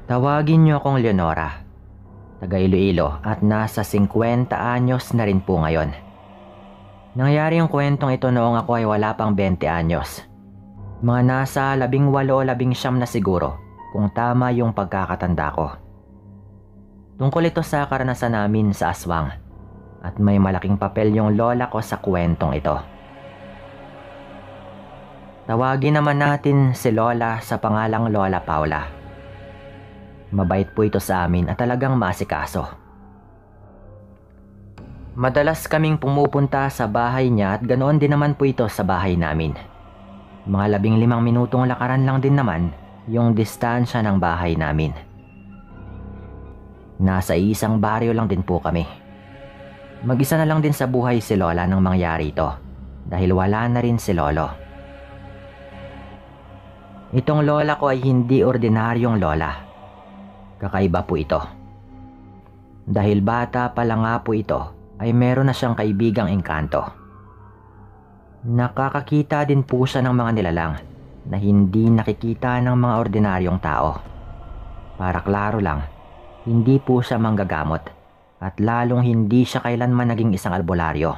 Tawagin niyo akong Leonora, taga Iloilo at nasa 50 anyos na rin po ngayon. Nangyari yung kwentong ito noong ako ay wala pang 20 anyos. Mga nasa 18 o 19 na siguro kung tama yung pagkakatanda ko. Tungkol ito sa karanasan namin sa aswang at may malaking papel yung lola ko sa kwentong ito. Tawagin naman natin si Lola sa pangalang Lola Paula. Mabait po ito sa amin at talagang maasikaso. Madalas kaming pumupunta sa bahay niya at ganoon din naman po ito sa bahay namin. Mga 15 minutong lakaran lang din naman yung distansya ng bahay namin. Nasa isang baryo lang din po kami. Mag-isa na lang din sa buhay si Lola nang mangyari ito dahil wala na rin si Lolo. Itong lola ko ay hindi ordinaryong lola. Kakaiba po ito. Dahil bata pa lang nga po ito ay meron na siyang kaibigang engkanto. Nakakakita din po siya ng mga nilalang na hindi nakikita ng mga ordinaryong tao. Para klaro lang, hindi po siya manggagamot at lalong hindi siya kailanman naging isang albularyo.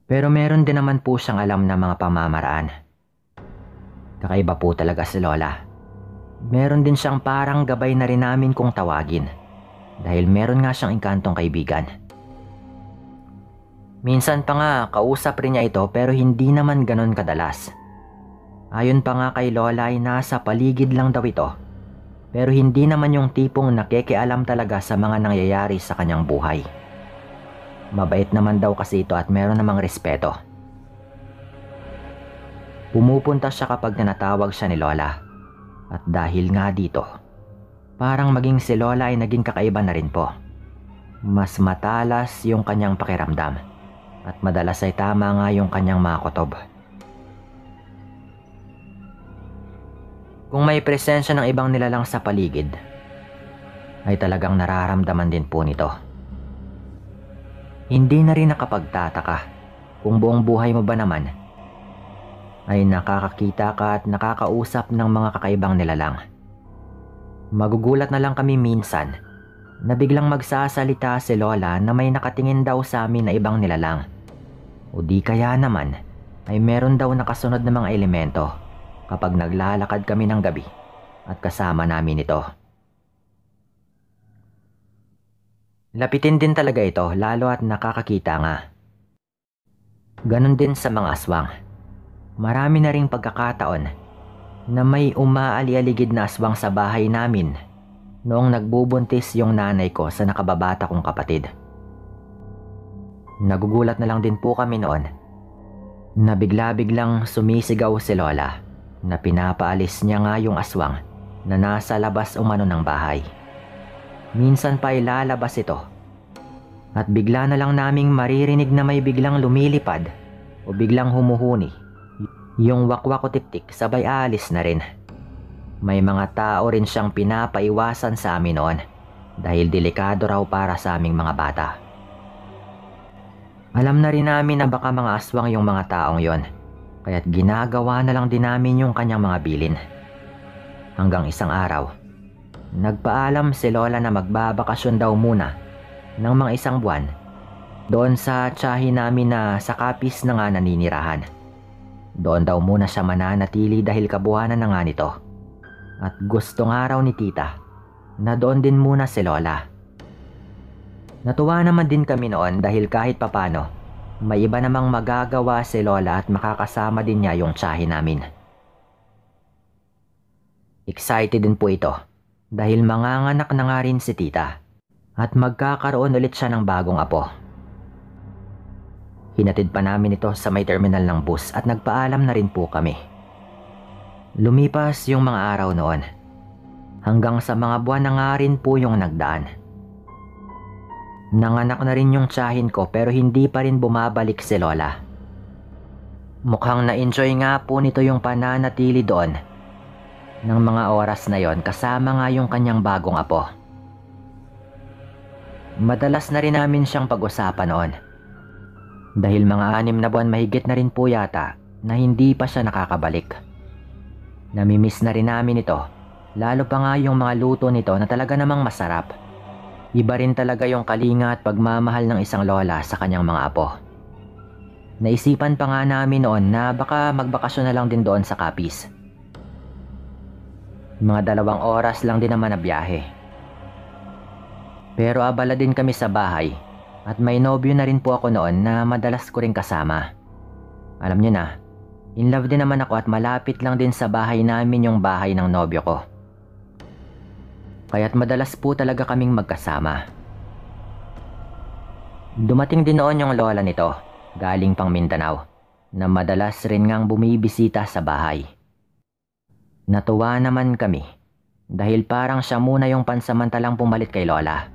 Pero meron din naman po siyang alam na mga pamamaraan. Kakaiba po talaga si Lola. Meron din siyang parang gabay na rin namin kung tawagin dahil meron nga siyang engkantong kaibigan. Minsan pa nga kausap rin niya ito pero hindi naman ganon kadalas. Ayon pa nga kay Lola ay nasa paligid lang daw ito pero hindi naman yung tipong nakikialam talaga sa mga nangyayari sa kanyang buhay. Mabait naman daw kasi ito at meron namang respeto. Pumupunta siya kapag nanatawag siya ni Lola. At dahil nga dito, parang maging si Lola ay naging kakaiba na rin po. Mas matalas yung kanyang pakiramdam. At madalas ay tama nga yung kanyang mga kutob. Kung may presensya ng ibang nilalang sa paligid, ay talagang nararamdaman din po nito. Hindi na rin nakapagtataka kung buong buhay mo ba naman ay nakakakita ka at nakakausap ng mga kakaibang nilalang. Magugulat na lang kami minsan na biglang magsasalita si Lola na may nakatingin daw sa amin na ibang nilalang. O di kaya naman ay meron daw nakasunod na mga elemento kapag naglalakad kami ng gabi at kasama namin ito. Lapitin din talaga ito lalo at nakakakita nga. Ganon din sa mga aswang. Marami na ring pagkakataon na may umaali-aligid na aswang sa bahay namin noong nagbubuntis yung nanay ko sa nakababata kong kapatid. Nagugulat na lang din po kami noon na bigla-biglang sumisigaw si Lola na pinapaalis niya nga yung aswang na nasa labas umano ng bahay. Minsan pa ilalabas ito at bigla na lang naming maririnig na may biglang lumilipad o biglang humuhuni. Yung wakwak o tiktik sabay alis na rin. May mga tao rin siyang pinapaiwasan sa amin noon dahil delikado raw para sa aming mga bata. Alam na rin namin na baka mga aswang yung mga taong yon, kaya't ginagawa na lang din namin yung kanyang mga bilin. Hanggang isang araw, nagpaalam si Lola na magbabakasyon daw muna ng mga isang buwan doon sa tiyahin namin na sa Kapis na nga naninirahan. Doon daw muna siya mananatili dahil kabuhanan na nga nito. At gusto nga raw ni tita na doon din muna si Lola. Natuwa naman din kami noon dahil kahit papano may iba namang magagawa si Lola at makakasama din niya yung tiyahin namin. Excited din po ito dahil manganganak na nga rin si tita at magkakaroon ulit siya ng bagong apo. Hinatid pa namin ito sa may terminal ng bus at nagpaalam na rin po kami. Lumipas yung mga araw noon. Hanggang sa mga buwan na nga rin po yung nagdaan. Nanganak na rin yung tiyahin ko pero hindi pa rin bumabalik si Lola. Mukhang na-enjoy nga po nito yung pananatili doon ng mga oras na yon kasama nga yung kanyang bagong apo. Madalas na rin namin siyang pag-usapan noon. Dahil mga 6 na buwan mahigit na rin po yata na hindi pa siya nakakabalik. Namimiss na rin namin ito Lalo pa nga yung mga luto nito na talaga namang masarap. Iba rin talaga yung kalinga at pagmamahal ng isang lola sa kanyang mga apo. Naisipan pa nga namin noon na baka magbakasyon na lang din doon sa Capiz. Mga 2 oras lang din naman na biyahe. Pero abala din kami sa bahay at may nobyo na rin po ako noon na madalas ko rin kasama. Alam niyo na, in love din naman ako at malapit lang din sa bahay namin yung bahay ng nobyo ko. Kaya't madalas po talaga kaming magkasama. Dumating din noon yung lola nito, galing pang Mindanao, na madalas rin ngang bumibisita sa bahay. Natuwa naman kami dahil parang siya muna yung pansamantalang pumalit kay lola.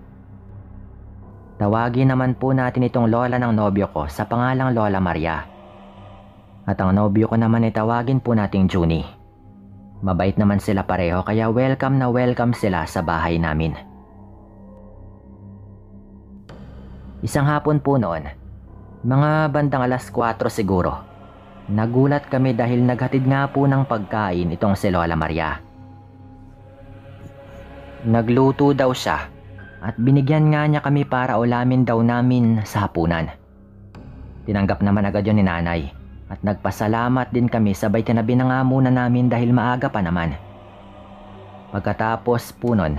Tawagin naman po natin itong lola ng nobyo ko sa pangalang Lola Maria. At ang nobyo ko naman ay tawagin po nating Junie. Mabait naman sila pareho kaya welcome na welcome sila sa bahay namin. Isang hapon po noon, mga bandang 4:00 siguro, nagulat kami dahil naghatid nga po ng pagkain itong si Lola Maria. Nagluto daw siya at binigyan nga niya kami para ulamin daw namin sa hapunan. Tinanggap naman agad yun ni nanay. At nagpasalamat din kami sabay tinabi na nga muna namin dahil maaga pa naman. Pagkatapos po nun,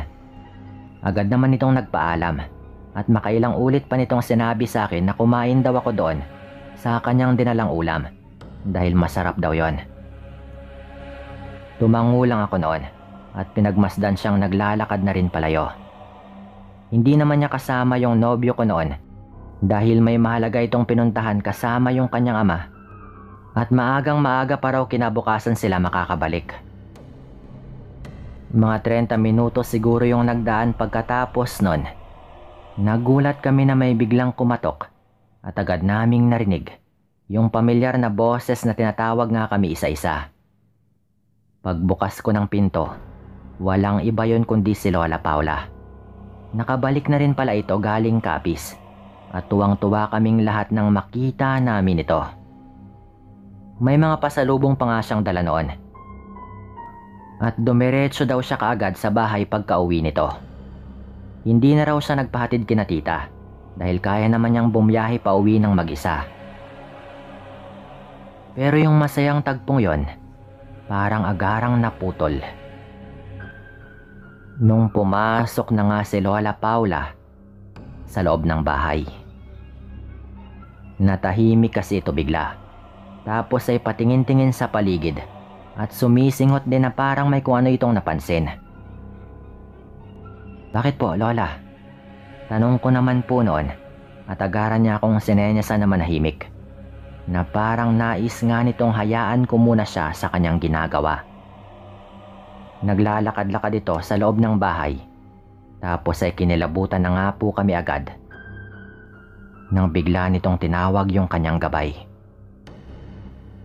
agad naman itong nagpaalam at makailang ulit pa nitong sinabi sa akin na kumain daw ako doon sa kanyang dinalang ulam dahil masarap daw yon. Tumango lang ako noon at pinagmasdan siyang naglalakad na rin palayo. Hindi naman niya kasama yung nobyo ko noon dahil may mahalaga itong pinuntahan kasama yung kanyang ama. At maagang maaga pa raw kinabukasan sila makakabalik. Mga 30 minutos siguro yung nagdaan pagkatapos nun. Nagulat kami na may biglang kumatok at agad naming narinig yung pamilyar na boses na tinatawag nga kami isa-isa. Pagbukas ko ng pinto, walang iba yon kundi si Lola Paula. Nakabalik na rin pala ito galing Capiz at tuwang-tuwa kaming lahat nang makita namin ito. May mga pasalubong pa nga siyang dala noon. At dumiretso daw siya kaagad sa bahay pagka-uwi nito. Hindi na raw siya nagpahatid kina tita dahil kaya naman niyang bumiyahe pa uwi ng mag-isa. Pero yung masayang tagpong yon, parang agarang naputol. Nung pumasok na nga si Lola Paula sa loob ng bahay. Natahimik kasi ito bigla. Tapos ay patingin-tingin sa paligid at sumisingot din na parang may kung ano itong napansin. Bakit po, Lola? Tanong ko naman po noon at agaran niya akong sinenyasan na manahimik. Na parang nais nga nitong hayaan ko muna siya sa kanyang ginagawa. Naglalakad-lakad ito sa loob ng bahay. Tapos ay kinilabutan na nga po kami agad. Nang bigla nitong tinawag yung kanyang gabay.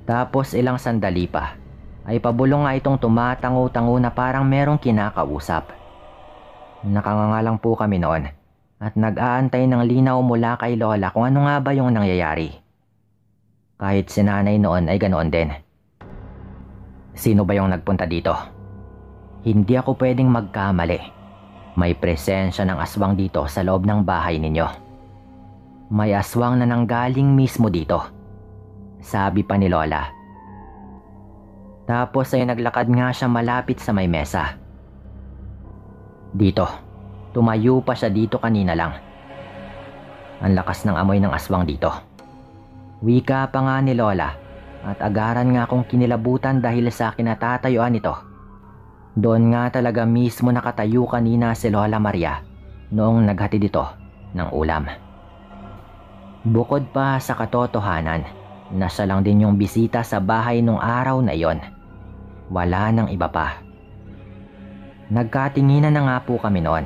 Tapos ilang sandali pa, ay pabulong nga itong tumatango-tango na parang merong kinakausap. Nakanganga lang po kami noon at nag-aantay ng linaw mula kay Lola kung ano nga ba yung nangyayari. Kahit si nanay noon ay ganoon din. Sino ba yung nagpunta dito? Hindi ako pwedeng magkamali. May presensya ng aswang dito sa loob ng bahay ninyo. May aswang na nanggaling mismo dito. Sabi pa ni Lola. Tapos ay naglakad nga siya malapit sa may mesa. Dito. Tumayo pa siya dito kanina lang. Ang lakas ng amoy ng aswang dito. Wika pa nga ni Lola at agaran nga akong kinilabutan dahil sa kinatatayuan nito. Doon nga talaga mismo nakatayo kanina si Lola Maria noong naghatid ito ng ulam. Bukod pa sa katotohanan na siya lang din yung bisita sa bahay nung araw na iyon, wala nang iba pa. Nagkatinginan na nga po kami noon.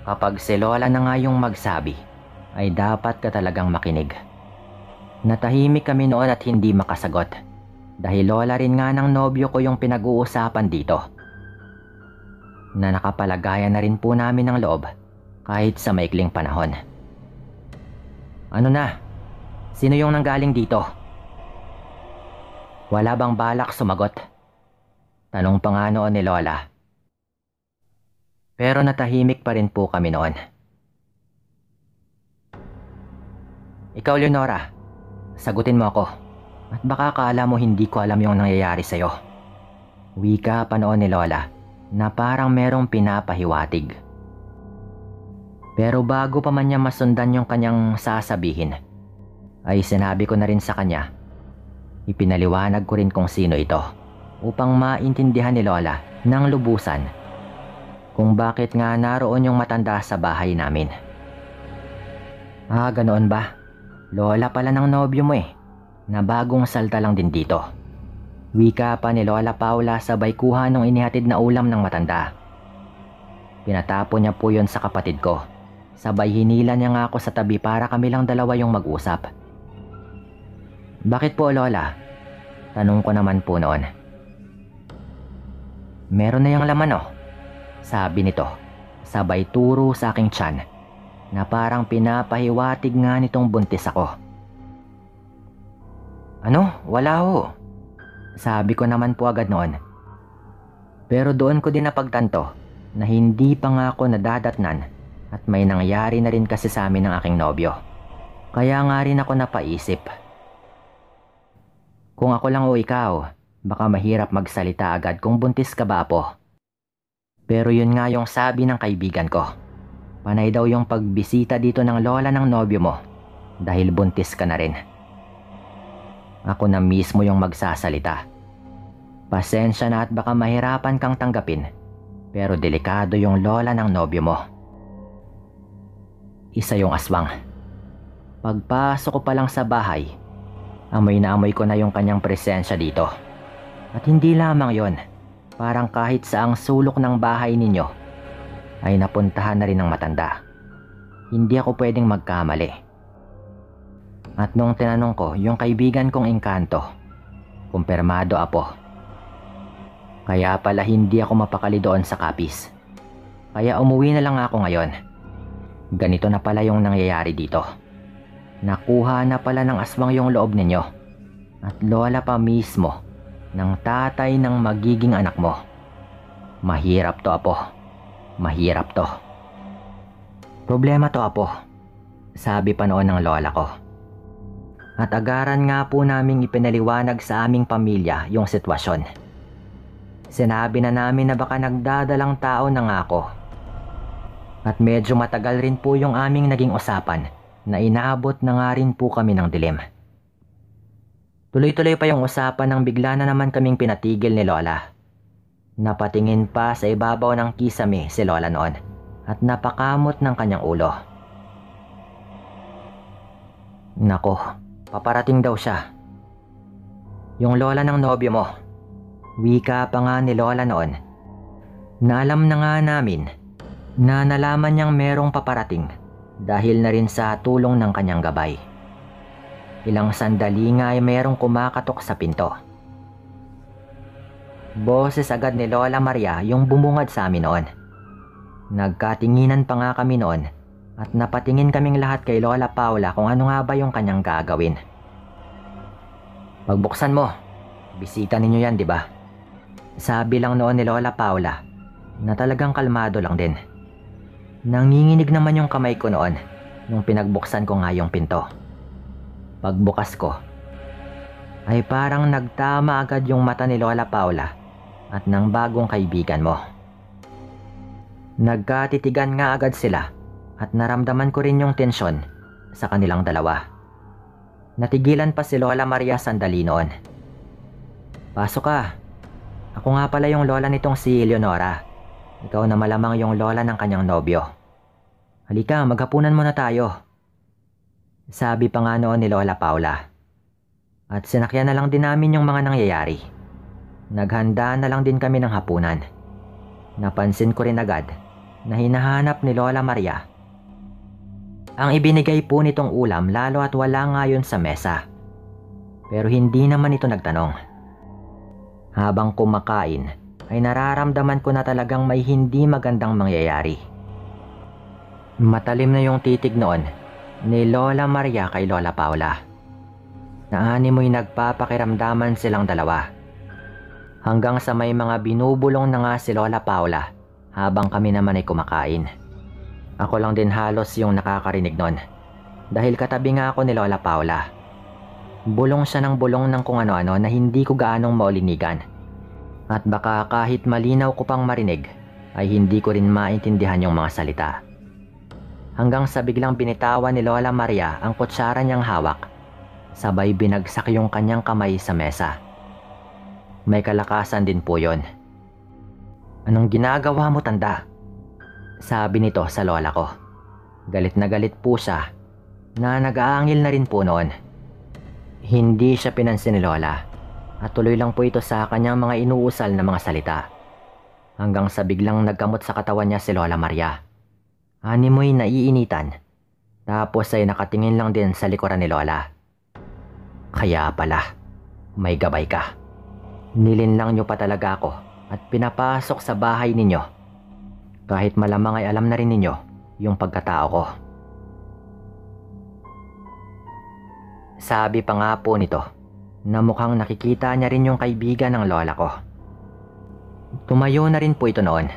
Kapag si Lola na nga yung magsabi, ay dapat ka talagang makinig. Natahimik kami noon at hindi makasagot. Dahil Lola rin nga ng nobyo ko yung pinag-uusapan dito. Na nakapalagayan na rin po namin ng loob kahit sa maikling panahon. Ano na? Sino yung nanggaling dito? Wala bang balak sumagot? Tanong pa nga noon ni Lola. Pero natahimik pa rin po kami noon. Ikaw, Leonora, sagutin mo ako. At baka akala mo hindi ko alam yung nangyayari sa'yo. Wika pa noon ni Lola na parang merong pinapahiwatig. Pero bago pa man niya masundan yung kanyang sasabihin, ay sinabi ko na rin sa kanya. Ipinaliwanag ko rin kung sino ito upang maintindihan ni Lola ng lubusan kung bakit nga naroon yung matanda sa bahay namin. Ganoon ba? Lola pala ng nobyo mo na bagong salta lang din dito. Wika pa ni Lola Paula sabay kuha nung inihatid na ulam ng matanda. Pinatapon niya po yun sa kapatid ko. Sabay hinila niya nga ako sa tabi para kami lang dalawa yung mag-usap. Bakit po, Lola? Tanong ko naman po noon. Meron na yung laman sabi nito, sabay turo sa aking tiyan na parang pinapahiwatig nga nitong buntis ako. Ano? Wala ho. Sabi ko naman po agad noon. Pero doon ko din napagtanto na hindi pa nga ako nadadatnan at may nangyari na rin kasi sa amin ng aking nobyo. Kaya nga rin ako napaisip. Kung ako lang o ikaw, baka mahirap magsalita agad kung buntis ka ba po. Pero yun nga yung sabi ng kaibigan ko. Panay daw yung pagbisita dito ng lola ng nobyo mo dahil buntis ka na rin. Ako na mismo yung magsasalita. Pasensya na at baka mahirapan kang tanggapin, pero delikado yung lola ng nobyo mo. Isa yung aswang. Pagpasok ko pa lang sa bahay, amoy na amoy ko na yung kanyang presensya dito. At hindi lamang yon, parang kahit saang sulok ng bahay ninyo ay napuntahan na rin ng matanda. Hindi ako pwedeng magkamali. At nung tinanong ko yung kaibigan kong engkanto, kumpirmado apo. Kaya pala hindi ako mapakali doon sa kapis. Kaya umuwi na lang ako ngayon. Ganito na pala yung nangyayari dito. Nakuha na pala ng aswang yung loob ninyo. At lola pa mismo ng tatay ng magiging anak mo. Mahirap to, apo. Mahirap to. Problema to, apo. Sabi pa noon ng lola ko. At agaran nga po naming ipinaliwanag sa aming pamilya yung sitwasyon. Sinabi na namin na baka nagdadalang tao na nga ako. At medyo matagal rin po yung aming naging usapan na inaabot na nga rin po kami ng dilim. Tuloy-tuloy pa yung usapan nang bigla na naman kaming pinatigil ni Lola. Napatingin pa sa ibabaw ng kisame si Lola noon at napakamot ng kanyang ulo. Nako, paparating daw siya. Yung lola ng nobyo mo. Wika pa nga ni Lola noon na alam na nga namin na nalaman niyang merong paparating dahil na rin sa tulong ng kanyang gabay. Ilang sandali nga ay merong kumakatok sa pinto. Boses agad ni Lola Maria yung bumungad sa amin noon. Nagkatinginan pa nga kami noon at napatingin kaming lahat kay Lola Paula kung ano nga ba yung kanyang gagawin. Pagbuksan mo, bisita ninyo yan, di ba? Sabi lang noon ni Lola Paula na talagang kalmado lang din. Nanginginig naman yung kamay ko noon nung pinagbuksan ko nga yung pinto. Pagbukas ko, ay parang nagtama agad yung mata ni Lola Paula at ng bagong kaibigan mo. Nagkatitigan nga agad sila at naramdaman ko rin yung tensyon sa kanilang dalawa. Natigilan pa si Lola Maria sandali noon. Pasok ka. Ako nga pala yung lola nitong si Leonora. Ikaw na malamang yung lola ng kanyang nobyo. Halika, maghapunan muna tayo. Sabi pa nga noon ni Lola Paula. At sinakyan na lang din namin yung mga nangyayari. Naghanda na lang din kami ng hapunan. Napansin ko rin agad na hinahanap ni Lola Maria ang ibinigay po nitong ulam lalo at wala nga yun sa mesa. Pero hindi naman ito nagtanong. Habang kumakain ay nararamdaman ko na talagang may hindi magandang mangyayari. Matalim na yung titig noon ni Lola Maria kay Lola Paula. Naanimoy nagpapakiramdaman silang dalawa. Hanggang sa may mga binubulong na nga si Lola Paula habang kami naman ay kumakain. Ako lang din halos yung nakakarinig nun dahil katabi nga ako ni Lola Paula. Bulong siya ng bulong ng kung ano-ano na hindi ko gaanong maulinigan. At baka kahit malinaw ko pang marinig ay hindi ko rin maintindihan yung mga salita. Hanggang sa biglang binitawan ni Lola Maria ang kutsara niyang hawak, sabay binagsak yung kanyang kamay sa mesa. May kalakasan din po yon. "Anong ginagawa mo, tanda?" sabi nito sa lola ko. Galit na galit po siya na nag-aangil na rin po noon. Hindi siya pinansin ni Lola at tuloy lang po ito sa kanyang mga inuusal na mga salita. Hanggang sa biglang nagkamot sa katawan niya si Lola Maria. Animoy naiinitan. Tapos ay nakatingin lang din sa likuran ni Lola. "Kaya pala, may gabay ka. Nilinlang niyo pa talaga ako at pinapasok sa bahay ninyo. Kahit malamang ay alam na rin ninyo yung pagkatao ko." Sabi pa nga po nito na mukhang nakikita niya rin yung kaibigan ng lola ko. Tumayo na rin po ito noon.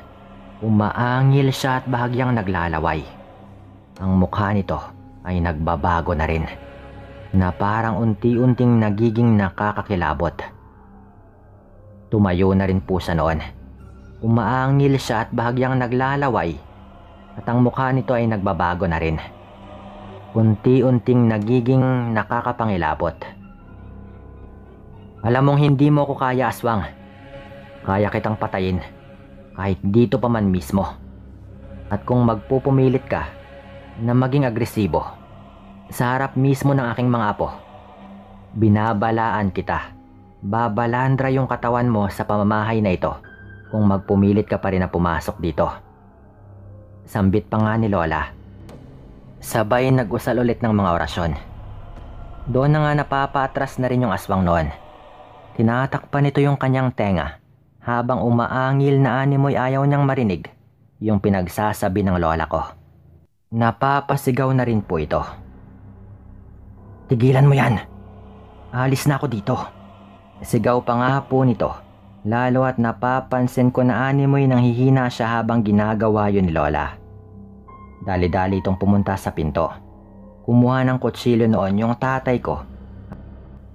Umaangil siya at bahagyang naglalaway. Ang mukha nito ay nagbabago na rin, na parang unti-unting nagiging nakakakilabot. Tumayo na rin po siya noon. Umaangil siya at bahagyang naglalaway at ang mukha nito ay nagbabago na rin. Unti-unting nagiging nakakapangilabot. "Alam mong hindi mo ko kaya, aswang. Kaya kitang patayin kahit dito pa man mismo. At kung magpupumilit ka na maging agresibo sa harap mismo ng aking mga apo, binabalaan kita. Babalandra yung katawan mo sa pamamahay na ito kung magpumilit ka pa rin na pumasok dito." Sambit pa nga ni Lola. Sabay nag-usal ulit ng mga orasyon. Doon na nga napapatras na rin yung aswang noon. Tinatakpan nito yung kanyang tenga habang umaangil na animoy ayaw niyang marinig yung pinagsasabi ng lola ko. Napapasigaw na rin po ito. "Tigilan mo yan! Alis na ako dito!" Sigaw pa nga po nito, lalo at napapansin ko na animoy nang hihina siya habang ginagawa yun ni Lola. Dali-dali itong pumunta sa pinto. Kumuha ng kutsilyo noon yung tatay ko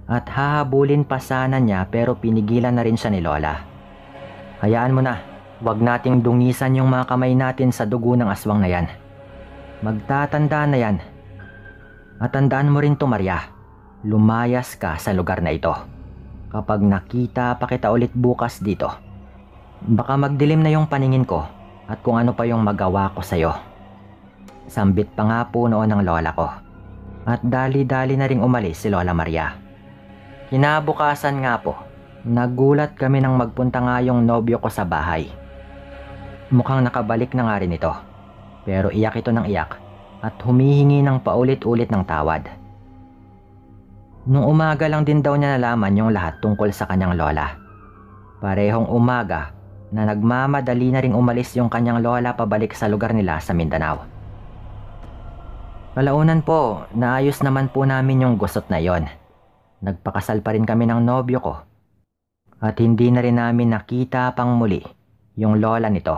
at hahabulin pa sana niya pero pinigilan na rin siya ni Lola. "Hayaan mo na, wag nating dungisan yung mga kamay natin sa dugo ng aswang na yan. Magtatanda na yan. At tandaan mo rin to, Maria, lumayas ka sa lugar na ito. Kapag nakita pa kita ulit bukas dito, baka magdilim na yung paningin ko at kung ano pa yung magawa ko sa'yo." Sambit pa nga po noon ng lola ko. At dali-dali na ring umalis si Lola Maria. Kinabukasan nga po, nagulat kami nang magpunta nga yung nobyo ko sa bahay. Mukhang nakabalik na nga rin ito. Pero iyak ito ng iyak at humihingi ng paulit-ulit ng tawad. Nung umaga lang din daw niya nalaman yung lahat tungkol sa kanyang lola. Parehong umaga na nagmamadali na ring umalis yung kanyang lola pabalik sa lugar nila sa Mindanao. Kalaunan po, naayos naman po namin yung gusot na yon. Nagpakasal pa rin kami ng nobyo ko. At hindi na rin namin nakita pang muli yung lola nito.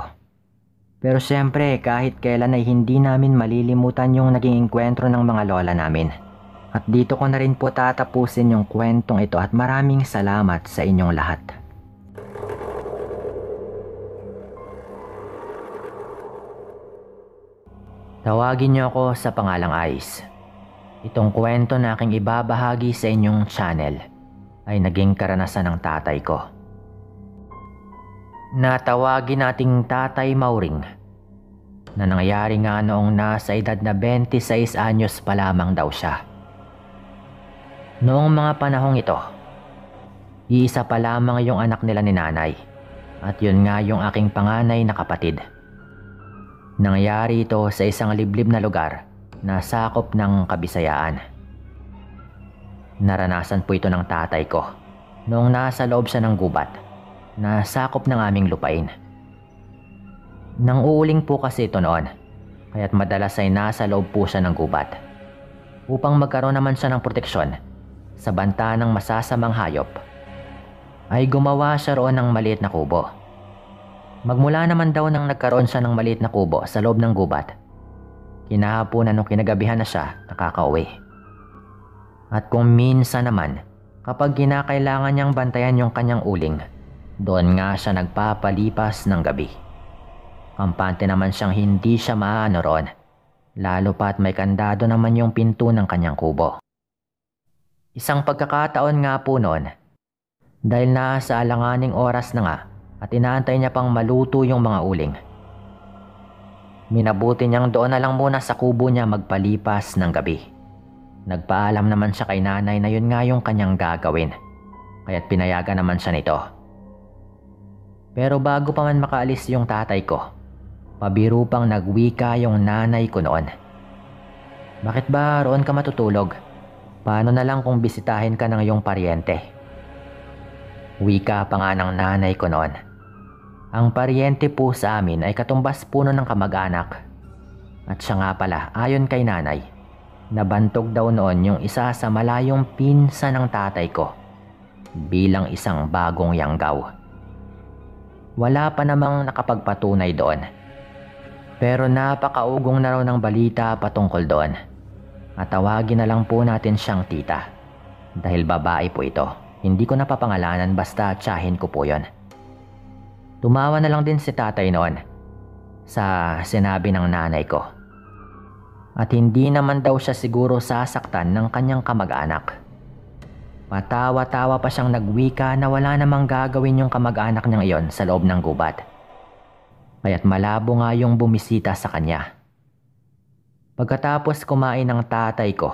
Pero syempre kahit kailan ay hindi namin malilimutan yung naging engkwentro ng mga lola namin. At dito ko na rin po tatapusin yung kwentong ito at maraming salamat sa inyong lahat. Tawagin niyo ako sa pangalang Ice. Itong kwento na aking ibabahagi sa inyong channel ay naging karanasan ng tatay ko. Natawagin nating Tatay Mauring na nangyari nga noong nasa edad na 26 anyos pa lamang daw siya. Noong mga panahong ito, iisa pa lamang yung anak nila ni nanay at yun nga yung aking panganay na kapatid. Nangyari ito sa isang liblib na lugar na sakop ng Kabisayaan. Naranasan po ito ng tatay ko noong nasa loob siya ng gubat na sakop ng aming lupain. Nang uuling po kasi ito noon, kaya't madalas ay nasa loob po siya ng gubat upang magkaroon naman siya ng proteksyon sa banta ng masasamang hayop. ay gumawa siya roon ng maliit na kubo. Magmula naman daw nang nagkaroon siya ng maliit na kubo sa loob ng gubat, kinahaponan nung kinagabihan na siya nakakauwi. At kung minsan naman, kapag kinakailangan niyang bantayan yung kanyang uling, doon nga siya nagpapalipas ng gabi. Kampante naman siyang hindi siya maano roon, lalo pa't may kandado naman yung pinto ng kanyang kubo. Isang pagkakataon nga po noon, dahil nasa alanganing oras na nga at inaantay niya pang maluto yung mga uling, minabuti niyang doon na lang muna sa kubo niya magpalipas ng gabi. Nagpaalam naman siya kay nanay na yun nga yung kanyang gagawin, kaya't pinayagan naman siya nito. Pero bago pa man makaalis yung tatay ko, pabiro pang nagwika yung nanay ko noon. Bakit ba roon ka matutulog? Paano na lang kung bisitahin ka ng iyong paryente? Wika pa nga ng nanay ko noon. Ang paryente po sa amin ay katumbas puno ng kamag-anak. At siya nga pala, ayon kay nanay, nabantog daw noon yung isa sa malayong pinsan ng tatay ko bilang isang bagong yanggaw. Wala pa namang nakapagpatunay doon. Pero napakaugong na raw ng balita patungkol doon. At tawagin na lang po natin siyang tita. Dahil babae po ito. Hindi ko napapangalanan basta tiyahin ko po yon. Tumawa na lang din si tatay noon sa sinabi ng nanay ko. At hindi naman daw siya siguro sasaktan ng kanyang kamag-anak. Patawa-tawa pa siyang nagwika na wala namang gagawin yung kamag-anak niyang iyon sa loob ng gubat. Kaya't malabo nga yung bumisita sa kanya. Pagkatapos kumain ng tatay ko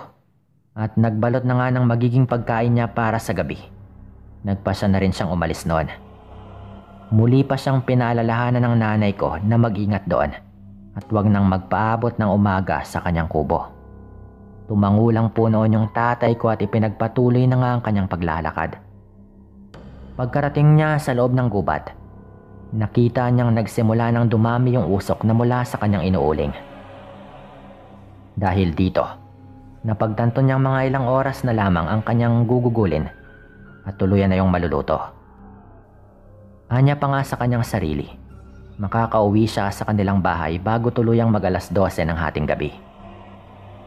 at nagbalot na nga ng magiging pagkain niya para sa gabi, nagpasya na rin siyang umalis noon. Muli pa siyang pinaalalahanan ng nanay ko na mag-ingat doon at huwag nang magpaabot ng umaga sa kanyang kubo. Tumangulang po noon yung tatay ko at ipinagpatuloy na nga ang kanyang paglalakad. Pagkarating niya sa loob ng gubat, nakita niyang nagsimula ng dumami yung usok na mula sa kanyang inuuling. Dahil dito, napagtanto niyang mga ilang oras na lamang ang kanyang gugugulin at tuluyan na yung maluluto. Anya pa nga sa kanyang sarili, makakauwi siya sa kanilang bahay bago tuluyang mag-alas 12 ng hating gabi.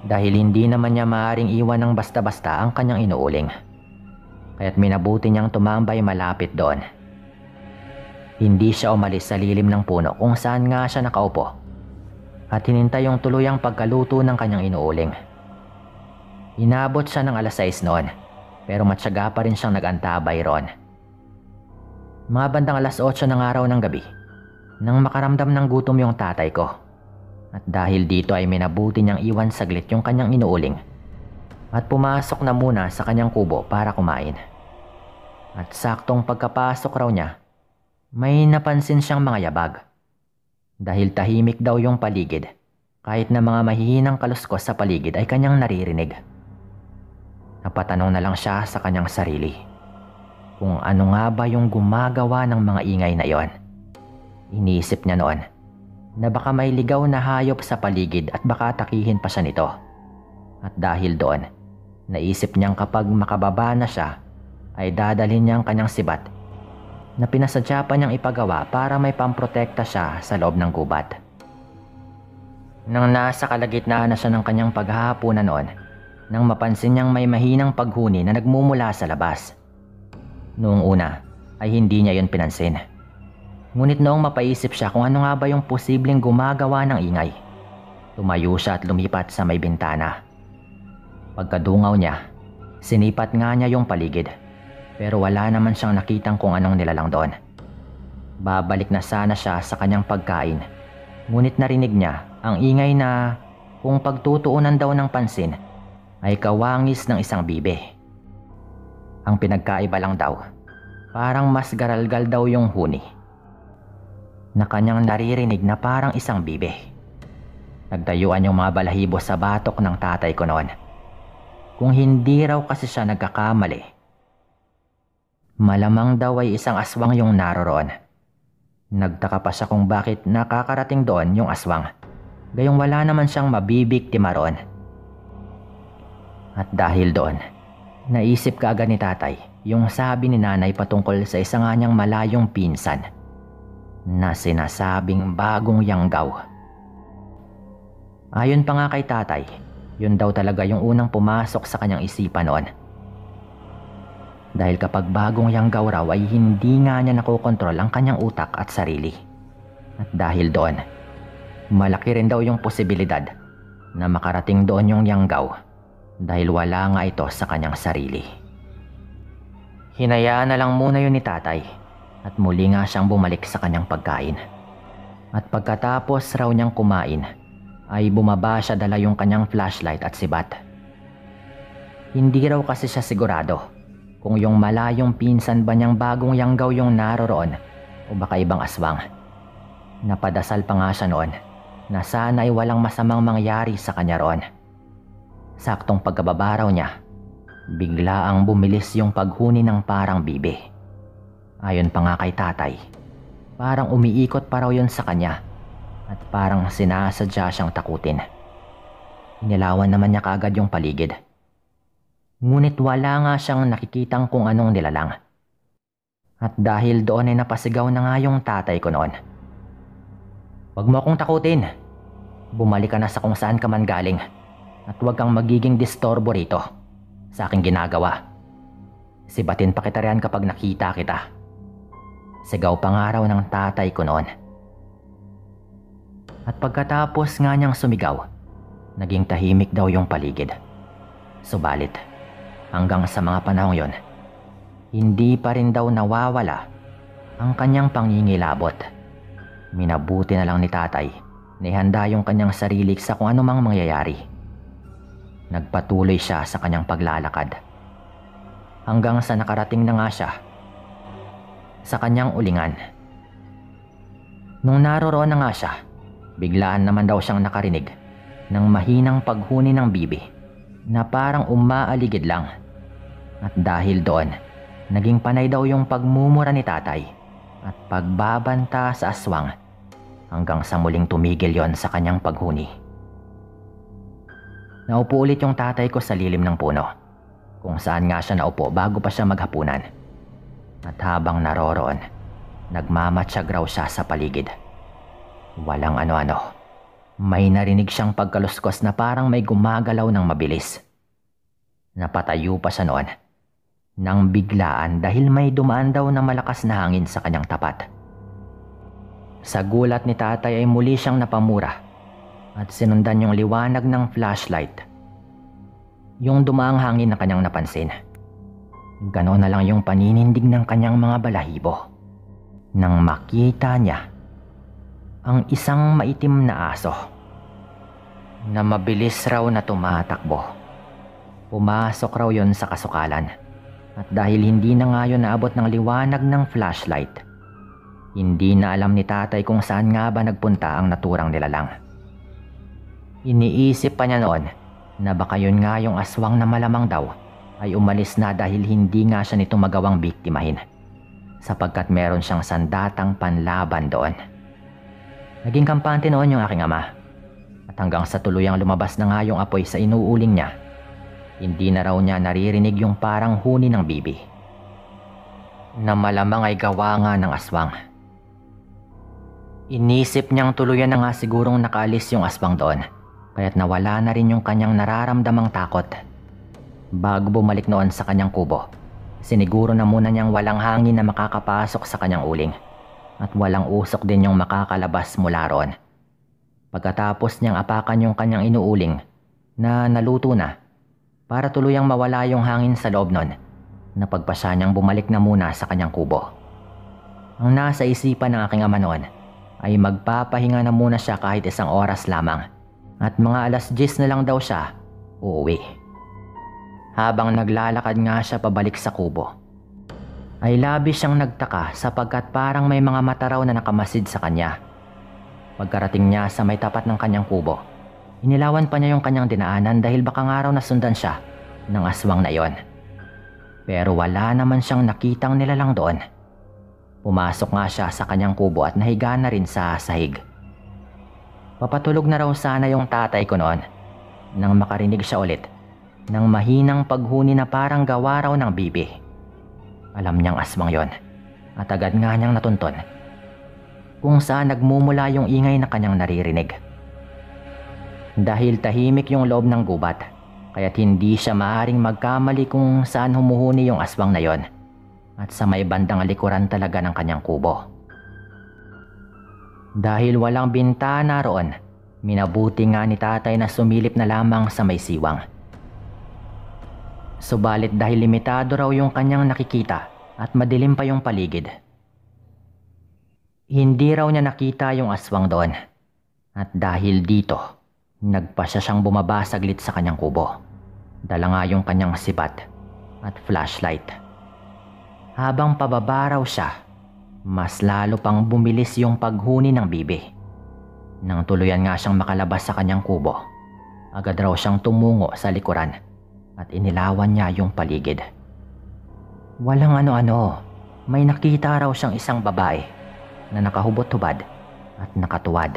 Dahil hindi naman niya maaaring iwan ng basta-basta ang kanyang inuuling, kaya't minabuti niyang tumambay malapit doon. Hindi siya umalis sa lilim ng puno kung saan nga siya nakaupo at hinintay yung tuluyang pagkaluto ng kanyang inuuling. Inabot siya ng alas 6 noon, pero matyaga pa rin siyang nag-antabay roon. Mga bandang alas 8 ng araw ng gabi, nang makaramdam ng gutom yung tatay ko. At dahil dito ay minabuti niyang iwan saglit yung kanyang inuuling at pumasok na muna sa kanyang kubo para kumain. At saktong pagkapasok raw niya, may napansin siyang mga yabag. Dahil tahimik daw yung paligid, kahit na mga mahihinang kaluskos sa paligid ay kanyang naririnig. Napatanong na lang siya sa kanyang sarili kung ano nga ba yung gumagawa ng mga ingay na iyon. Iniisip niya noon na baka may ligaw na hayop sa paligid at baka takihin pa siya nito. At dahil doon, naisip niyang kapag makababa na siya ay dadalhin niyang kanyang sibat na pinasadya pa niyang ipagawa para may pamprotekta siya sa loob ng gubat. Nang nasa kalagitnaan na siya ng kanyang paghahaponan noon, nang mapansin niyang may mahinang paghuni na nagmumula sa labas. Noong una ay hindi niya yon pinansin. Ngunit noong mapaisip siya kung ano nga ba yung posibleng gumagawa ng ingay, tumayo siya at lumipat sa may bintana. Pagkadungaw niya, sinipat nga niya yung paligid. Pero wala naman siyang nakitang kung anong nilalang doon. Babalik na sana siya sa kanyang pagkain. Ngunit narinig niya ang ingay na kung pagtutuunan daw ng pansin ay kawangis ng isang bibe. Ang pinagkaiba lang daw, parang mas garalgal daw yung huni na kanyang naririnig na parang isang bibe. Nagtayuan yung mga balahibo sa batok ng tatay ko noon. Kung hindi raw kasi siya nagkakamali, malamang daw ay isang aswang yung naroroon. Nagtaka pa siya kung bakit nakakarating doon yung aswang, gayong wala naman siyang mabibiktima roon. At dahil doon, naisip kaagad ni tatay yung sabi ni nanay patungkol sa isa nga niyang malayong pinsan na sinasabing bagong Yanggaw. Ayon pa nga kay tatay, yun daw talaga yung unang pumasok sa kanyang isipan noon. Dahil kapag bagong Yanggaw raw ay hindi nga niya nakokontrol ang kanyang utak at sarili. At dahil doon, malaki rin daw yung posibilidad na makarating doon yung Yanggaw dahil wala nga ito sa kanyang sarili. Hinayaan na lang muna yun ni tatay at muli nga siyang bumalik sa kanyang pagkain. At pagkatapos raw niyang kumain ay bumaba siya dala yung kanyang flashlight at sibat. Hindi raw kasi siya sigurado kung yung malayong pinsan ba niyang bagong Yanggaw yung naroroon o baka ibang aswang. Napadasal pa nga siya noon na sana ay walang masamang mangyari sa kanya roon. Saktong pagkababa raw niya, bigla ang bumilis yung paghuni ng parang bibe. Ayon pa nga kay tatay, parang umiikot pa raw yun sa kanya at parang sinasadya siyang takutin. Inilawan naman niya kaagad yung paligid. Ngunit wala nga siyang nakikitang kung anong nilalang. At dahil doon ay napasigaw na nga yung tatay ko noon. "Huwag mo akong takutin. Bumalik ka na sa kung saan ka man galing at huwag kang magiging distorbo rito sa aking ginagawa. Sibatin pa kita riyan kapag nakita kita." Sigaw pa nga raw ng tatay ko noon. At pagkatapos nga niyang sumigaw, naging tahimik daw yung paligid. Subalit, hanggang sa mga panahong yon, hindi pa rin daw nawawala ang kanyang pangingilabot. Minabuti na lang ni tatay na ihanda yung kanyang sarili sa kung anumang mangyayari. Nagpatuloy siya sa kanyang paglalakad. Hanggang sa nakarating na nga siya sa kanyang ulingan. Nung naroroon na nga siya, biglaan naman daw siyang nakarinig ng mahinang paghuni ng bibi na parang umaaligid lang. At dahil doon, naging panay daw yung pagmumura ni tatay at pagbabanta sa aswang hanggang sa muling tumigil yon sa kanyang paghuni. Naupo ulit yung tatay ko sa lilim ng puno, kung saan nga siya naupo bago pa siya maghapunan. At habang naroroon, nagmamatsyag raw siya sa paligid. Walang ano-ano. May narinig siyang pagkaluskos na parang may gumagalaw ng mabilis. Napatayo pa siya noon nang biglaan dahil may dumaan daw na malakas na hangin sa kanyang tapat. Sa gulat ni tatay ay muli siyang napamura at sinundan yung liwanag ng flashlight yung dumaang hangin na kanyang napansin. Ganon na lang yung paninindig ng kanyang mga balahibo nang makita niya ang isang maitim na aso na mabilis raw na tumatakbo. Pumasok raw yon sa kasukalan at dahil hindi na nga yun naabot ng liwanag ng flashlight, hindi na alam ni tatay kung saan nga ba nagpunta ang naturang nilalang. Iniisip pa niya noon na baka yun nga yung aswang na malamang daw ay umalis na dahil hindi nga siya nito magawang biktimahin sapagkat meron siyang sandatang panlaban doon. Naging kampante noon yung aking ama at hanggang sa tuluyang lumabas na nga yung apoy sa inuuling niya, hindi na raw niya naririnig yung parang huni ng bibi na malamang ay gawa nga ng aswang. Inisip niyang tuluyan na nga sigurong nakaalis yung aswang doon kaya't nawala na rin yung kanyang nararamdamang takot. Bago bumalik noon sa kanyang kubo, siniguro na muna niyang walang hangin na makakapasok sa kanyang uling at walang usok din yung makakalabas mula roon. Pagkatapos niyang apakan yung kanyang inuuling na naluto na para tuluyang mawala yung hangin sa loob nun, napagpasya niyang bumalik na muna sa kanyang kubo. Ang nasa isipan ng aking ama noon ay magpapahinga na muna siya kahit isang oras lamang at mga 10:00 na lang daw siya uuwi. Habang naglalakad nga siya pabalik sa kubo, ay labis siyang nagtaka sapagkat parang may mga mata raw na nakamasid sa kanya. Pagkarating niya sa may tapat ng kanyang kubo, inilawan pa niya yung kanyang dinaanan dahil baka nga raw nasundan siya ng aswang na yon. Pero wala naman siyang nakitang nilalang doon. Pumasok nga siya sa kanyang kubo at nahiga na rin sa sahig. Papatulog na raw sana yung tatay ko noon nang makarinig siya ulit ng mahinang paghuni na parang gawa raw ng bibi. Alam niyang aswang yon at agad nga niyang natunton kung saan nagmumula yung ingay na kanyang naririnig. Dahil tahimik yung loob ng gubat, kaya't hindi siya maaaring magkamali kung saan humuhuni yung aswang na yon, at sa may bandang likuran talaga ng kanyang kubo. Dahil walang bintana roon, minabuti nga ni tatay na sumilip na lamang sa may siwang. Subalit dahil limitado raw yung kanyang nakikita at madilim pa yung paligid, hindi raw niya nakita yung aswang doon. At dahil dito, nagpasya siyang bumaba saglit sa kanyang kubo. Dala nga yung kanyang sibat at flashlight. Habang pababa raw siya, mas lalo pang bumilis yung paghuni ng bibi. Nang tuluyan nga siyang makalabas sa kanyang kubo, agad raw siyang tumungo sa likuran at inilawan niya yung paligid. Walang ano-ano, may nakita raw siyang isang babae na nakahubot-hubad at nakatuwad.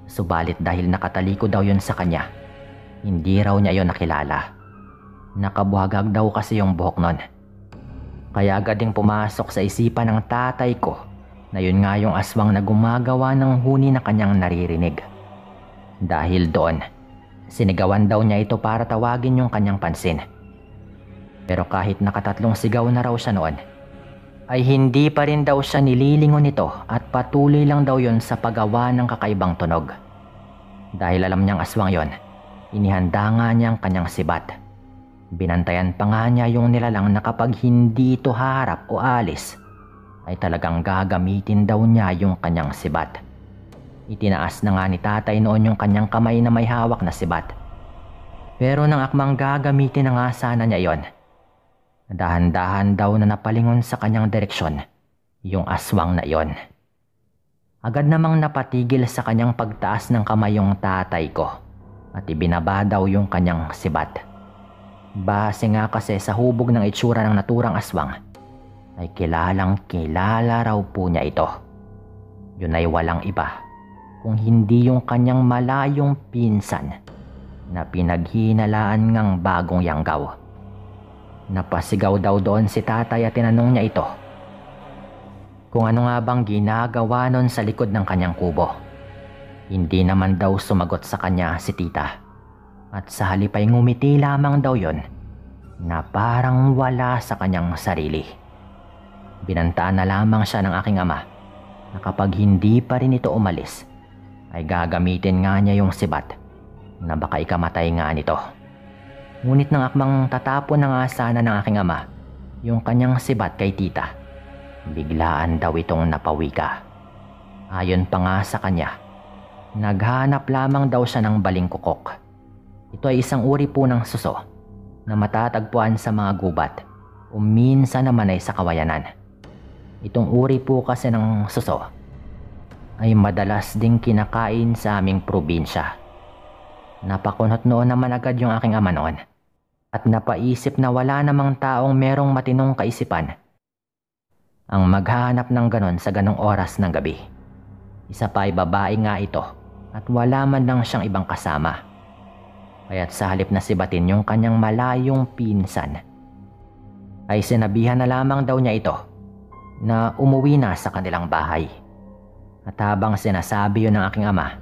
Subalit dahil nakataliko daw yun sa kanya, hindi raw niya yon nakilala. Nakabuhagag daw kasi yung buhok nun. Kaya agad ding pumasok sa isipan ng tatay ko na yun nga yung aswang na gumagawa ng huni na kanyang naririnig. Dahil doon, sinigawan daw niya ito para tawagin yung kanyang pansin. Pero kahit nakatatlong sigaw na raw siya noon, ay hindi pa rin daw siya nililingon nito at patuloy lang daw yon sa paggawa ng kakaibang tunog. Dahil alam niyang aswang yon, inihanda nga niyang kanyang sibat. Binantayan pa nga niya yung nilalang na kapag hindi ito haharap o alis, ay talagang gagamitin daw niya yung kanyang sibat. Itinaas na nga ni tatay noon yung kanyang kamay na may hawak na sibat. Pero nang akmang gagamitin na nga sana niya yon, dahan-dahan daw na napalingon sa kanyang direksyon yung aswang na yon. Agad namang napatigil sa kanyang pagtaas ng kamay yung tatay ko at ibinaba daw yung kanyang sibat. Base nga kasi sa hubog ng itsura ng naturang aswang, ay kilalang kilala raw po niya ito. Yun ay walang iba kung hindi yung kanyang malayong pinsan na pinaghinalaan ngang bagong yanggaw. Napasigaw daw doon si tatay at tinanong niya ito kung ano nga bang ginagawa nun sa likod ng kanyang kubo. Hindi naman daw sumagot sa kanya si tita, at sa halip ay ngumiti lamang daw yon na parang wala sa kanyang sarili. Binantaan na lamang siya ng aking ama na kapag hindi pa rin ito umalis, ay gagamitin nga niya yung sibat na baka ikamatay nga nito. Ngunit nang akmang tatapon na nga sana ng aking ama yung kanyang sibat kay tita, biglaan daw itong napawika. Ayon pa nga sa kanya, naghanap lamang daw siya ng balingkukok. Ito ay isang uri po ng suso na matatagpuan sa mga gubat o minsan naman ay sa kawayanan. Itong uri po kasi ng suso ay madalas ding kinakain sa aming probinsya. Napakunot noon naman agad yung aking ama noon at napaisip na wala namang taong merong matinong kaisipan ang maghahanap ng ganon sa ganong oras ng gabi. Isa pa ay babae nga ito at wala man lang siyang ibang kasama. Kaya't sa halip na sibatin yung kanyang malayong pinsan, ay sinabihan na lamang daw niya ito na umuwi na sa kanilang bahay. At habang sinasabi yun ng aking ama,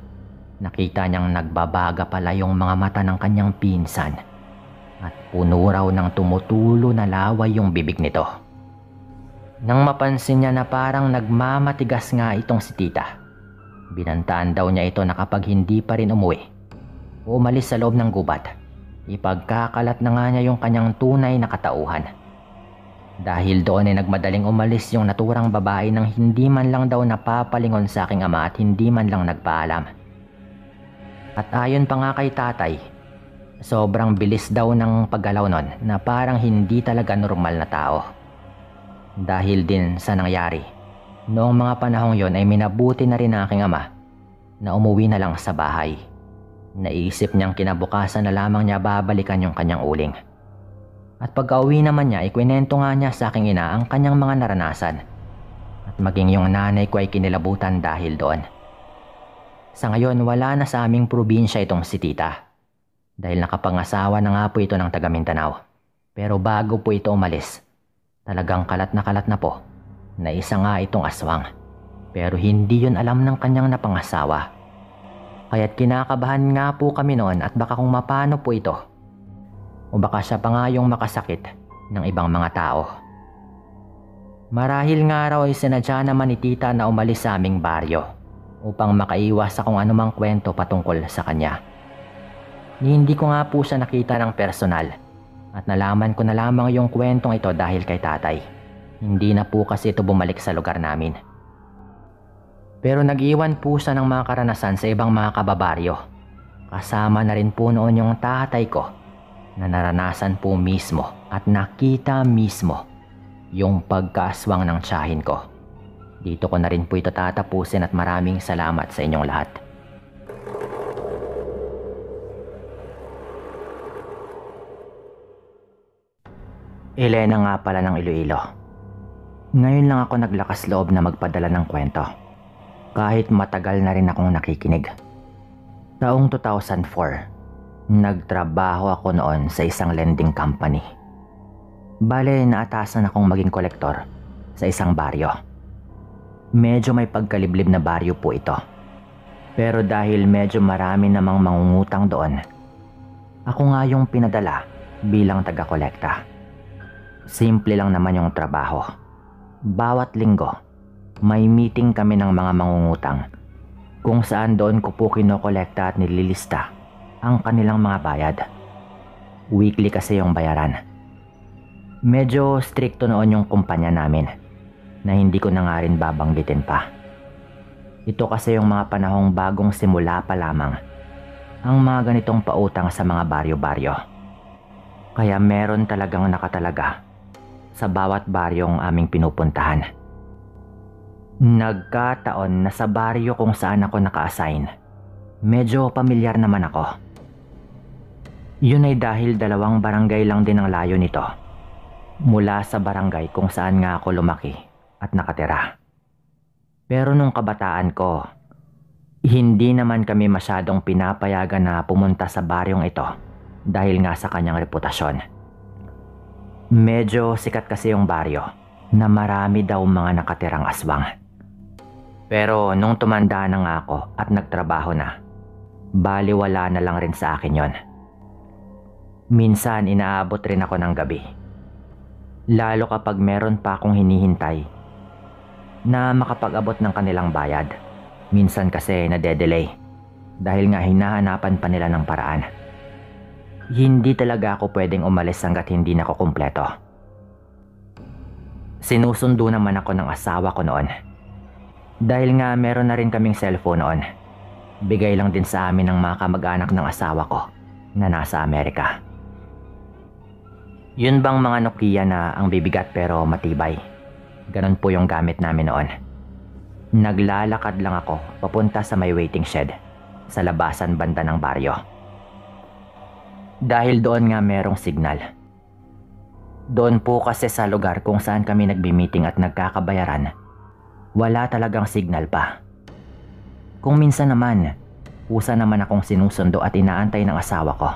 nakita niyang nagbabaga pala yung mga mata ng kanyang pinsan at puno raw ng tumutulo na laway yung bibig nito. Nang mapansin niya na parang nagmamatigas nga itong si tita, binantaan daw niya ito na kapag hindi pa rin umuwi o umalis sa loob ng gubat, ipagkakalat na nga niya yung kanyang tunay na katauhan. Dahil doon ay nagmadaling umalis yung naturang babae nang hindi man lang daw napapalingon sa aking ama at hindi man lang nagpaalam. At ayon pa nga kay tatay, sobrang bilis daw ng paggalaw nun na parang hindi talaga normal na tao. Dahil din sa nangyari, noong mga panahong yon ay minabuti na rin ng aking ama na umuwi na lang sa bahay. Naisip niyang kinabukasan na lamang niya babalikan yung kanyang uling. At pagka-uwi naman niya, ikwinento nga niya sa aking ina ang kanyang mga naranasan. At maging yung nanay ko ay kinilabutan dahil doon. Sa ngayon, wala na sa aming probinsya itong si tita. Dahil nakapangasawa na nga po ito ng taga Mindanao. Pero bago po ito umalis, Talagang kalat na po na isa nga itong aswang, pero hindi yun alam ng kanyang napangasawa. Kaya't kinakabahan nga po kami noon at baka kung mapano po ito. O baka siya pa nga yung makasakit ng ibang mga tao. Marahil nga raw ay sinadya naman ni tita na umalis sa aming baryo upang makaiwas sa kung anumang kwento patungkol sa kanya. Hindi ko nga po siya nakita ng personal at nalaman ko na lamang yung kwentong ito dahil kay tatay. Hindi na po kasi ito bumalik sa lugar namin. Pero nag-iwan po siya ng mga karanasan sa ibang mga kababaryo. Kasama na rin po noon yung tatay ko na naranasan po mismo at nakita mismo yung pagkaaswang ng tiyahin ko. Dito ko na rin po ito tatapusin at maraming salamat sa inyong lahat. Elena nga pala ng Iloilo. Ngayon lang ako naglakas loob na magpadala ng kwento. Kahit matagal na rin akong nakikinig. Taong 2004, nagtrabaho ako noon sa isang lending company. Bale, naatasan akong maging kolektor sa isang baryo. Medyo may pagkaliblib na baryo po ito. Pero dahil medyo marami namang mangungutang doon, ako nga yung pinadala bilang taga-kolekta. Simple lang naman yung trabaho. Bawat linggo, may meeting kami ng mga mangungutang kung saan doon ko po kinokolekta at nililista ang kanilang mga bayad. Weekly kasi yung bayaran. Medyo stricto noon yung kumpanya namin na hindi ko na nga rin babanggitin pa. Ito kasi yung mga panahong bagong simula pa lamang ang mga ganitong pautang sa mga baryo-baryo. Kaya meron talagang nakatalaga sa bawat baryong aming pinupuntahan. Nagkataon na sa baryo kung saan ako naka-assign, medyo pamilyar naman ako. Yun ay dahil 2 barangay lang din ang layo nito mula sa barangay kung saan nga ako lumaki at nakatira. Pero nung kabataan ko, hindi naman kami masyadong pinapayagan na pumunta sa baryong ito dahil nga sa kanyang reputasyon. Medyo sikat kasi yung baryo na marami daw mga nakatirang aswang. Pero nung tumanda na nga ako at nagtrabaho na, baliwala na lang rin sa akin yon. Minsan inaabot rin ako ng gabi. Lalo kapag meron pa akong hinihintay na makapag-abot ng kanilang bayad. Minsan kasi nade-delay dahil nga hinahanapan pa nila ng paraan. Hindi talaga ako pwedeng umalis hanggat hindi na ako kumpleto. Sinusundo naman ako ng asawa ko noon. Dahil nga meron na rin kaming cellphone noon. Bigay lang din sa amin ng mga kamag-anak ng asawa ko na nasa Amerika. Yun bang mga Nokia na ang bibigat pero matibay? Ganon po yung gamit namin noon. Naglalakad lang ako papunta sa may waiting shed sa labasan banda ng baryo. Dahil doon nga merong signal. Doon po kasi sa lugar kung saan kami nagbi-meeting at nagkakabayaran, wala talagang signal pa. Kung minsan naman, kusa naman akong sinusundo at inaantay ng asawa ko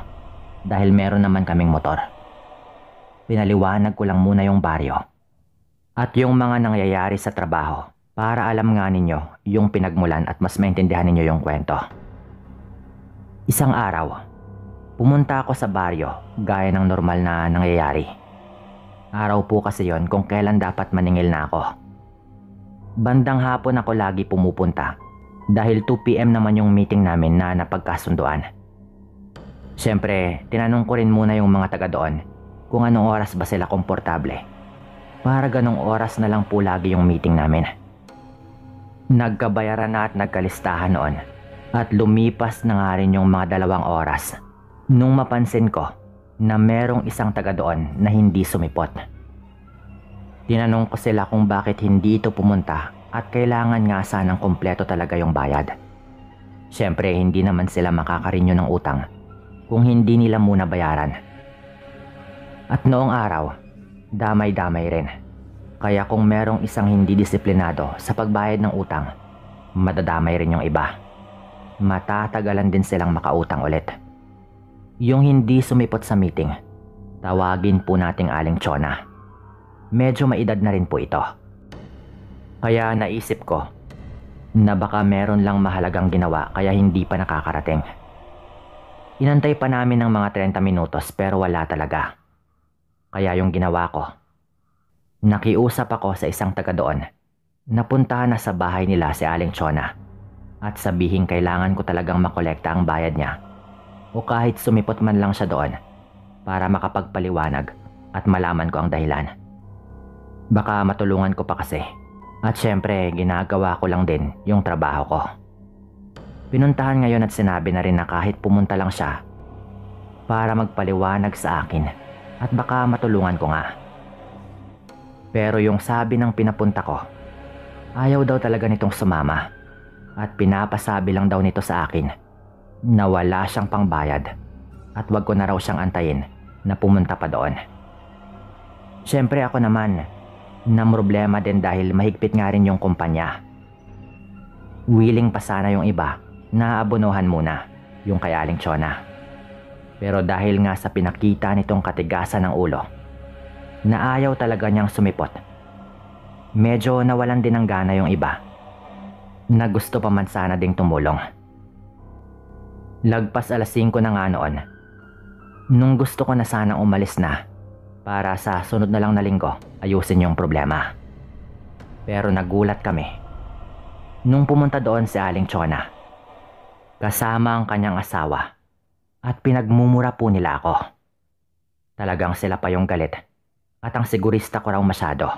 dahil meron naman kaming motor. Pinaliwanag ko lang muna yung baryo at yung mga nangyayari sa trabaho para alam nga ninyo yung pinagmulan at mas maintindihan ninyo yung kwento. Isang araw, pumunta ako sa baryo gaya ng normal na nangyayari. Araw po kasi yon kung kailan dapat maningil na ako. Bandang hapon ako lagi pumupunta dahil 2 PM naman yung meeting namin na napagkasunduan. Siyempre, tinanong ko rin muna yung mga taga doon kung anong oras ba sila komportable. Para ganong oras na lang po lagi yung meeting namin. Nagkabayaran na at nagkalistahan noon at lumipas na nga rin yung mga 2 oras nung mapansin ko na merong isang taga doon na hindi sumipot. Tinanong ko sila kung bakit hindi ito pumunta at kailangan nga sanang kompleto talaga yung bayad. Siyempre, hindi naman sila makakarinyo ng utang kung hindi nila muna bayaran. At noong araw, damay-damay rin. Kaya kung merong isang hindi disiplinado sa pagbayad ng utang, madadamay rin yung iba. Matatagalan din silang makautang ulit. Yung hindi sumipot sa meeting, tawagin po nating Aling Chona. medyo maedad na rin po ito. Kaya naisip ko na baka meron lang mahalagang ginawa kaya hindi pa nakakarating. Inantay pa namin ng mga 30 minutos pero wala talaga. Kaya yung ginawa ko, nakiusap ako sa isang taga doon na puntahan na sa bahay nila si Aling Chona at sabihin kailangan ko talagang makolekta ang bayad niya o kahit sumipot man lang siya doon para makapagpaliwanag at malaman ko ang dahilan. Baka matulungan ko pa kasi at syempre ginagawa ko lang din yung trabaho ko. Pinuntahan ngayon at sinabi na rin na kahit pumunta lang siya para magpaliwanag sa akin at baka matulungan ko nga. Pero yung sabi ng pinapunta ko, ayaw daw talaga nitong sumama at pinapasabi lang daw nito sa akin na wala siyang pangbayad at wag ko na raw siyang antayin na pumunta pa doon. Syempre ako naman na problema din dahil mahigpit nga rin yung kumpanya. Willing pa sana yung iba na abunuhan muna yung kay Aling Chona. Pero dahil nga sa pinakita nitong katigasan ng ulo na ayaw talaga niyang sumipot, medyo nawalan din ng gana yung iba na gusto pa man sana ding tumulong. Lagpas 5:00 na nga noon nung gusto ko na sanang umalis na para sa sunod na lang na linggo ayusin yung problema. Pero nagulat kami nung pumunta doon si Aling Chona kasama ang kanyang asawa at pinagmumura po nila ako. Talagang sila pa yung galit at ang sigurista ko raw masyado.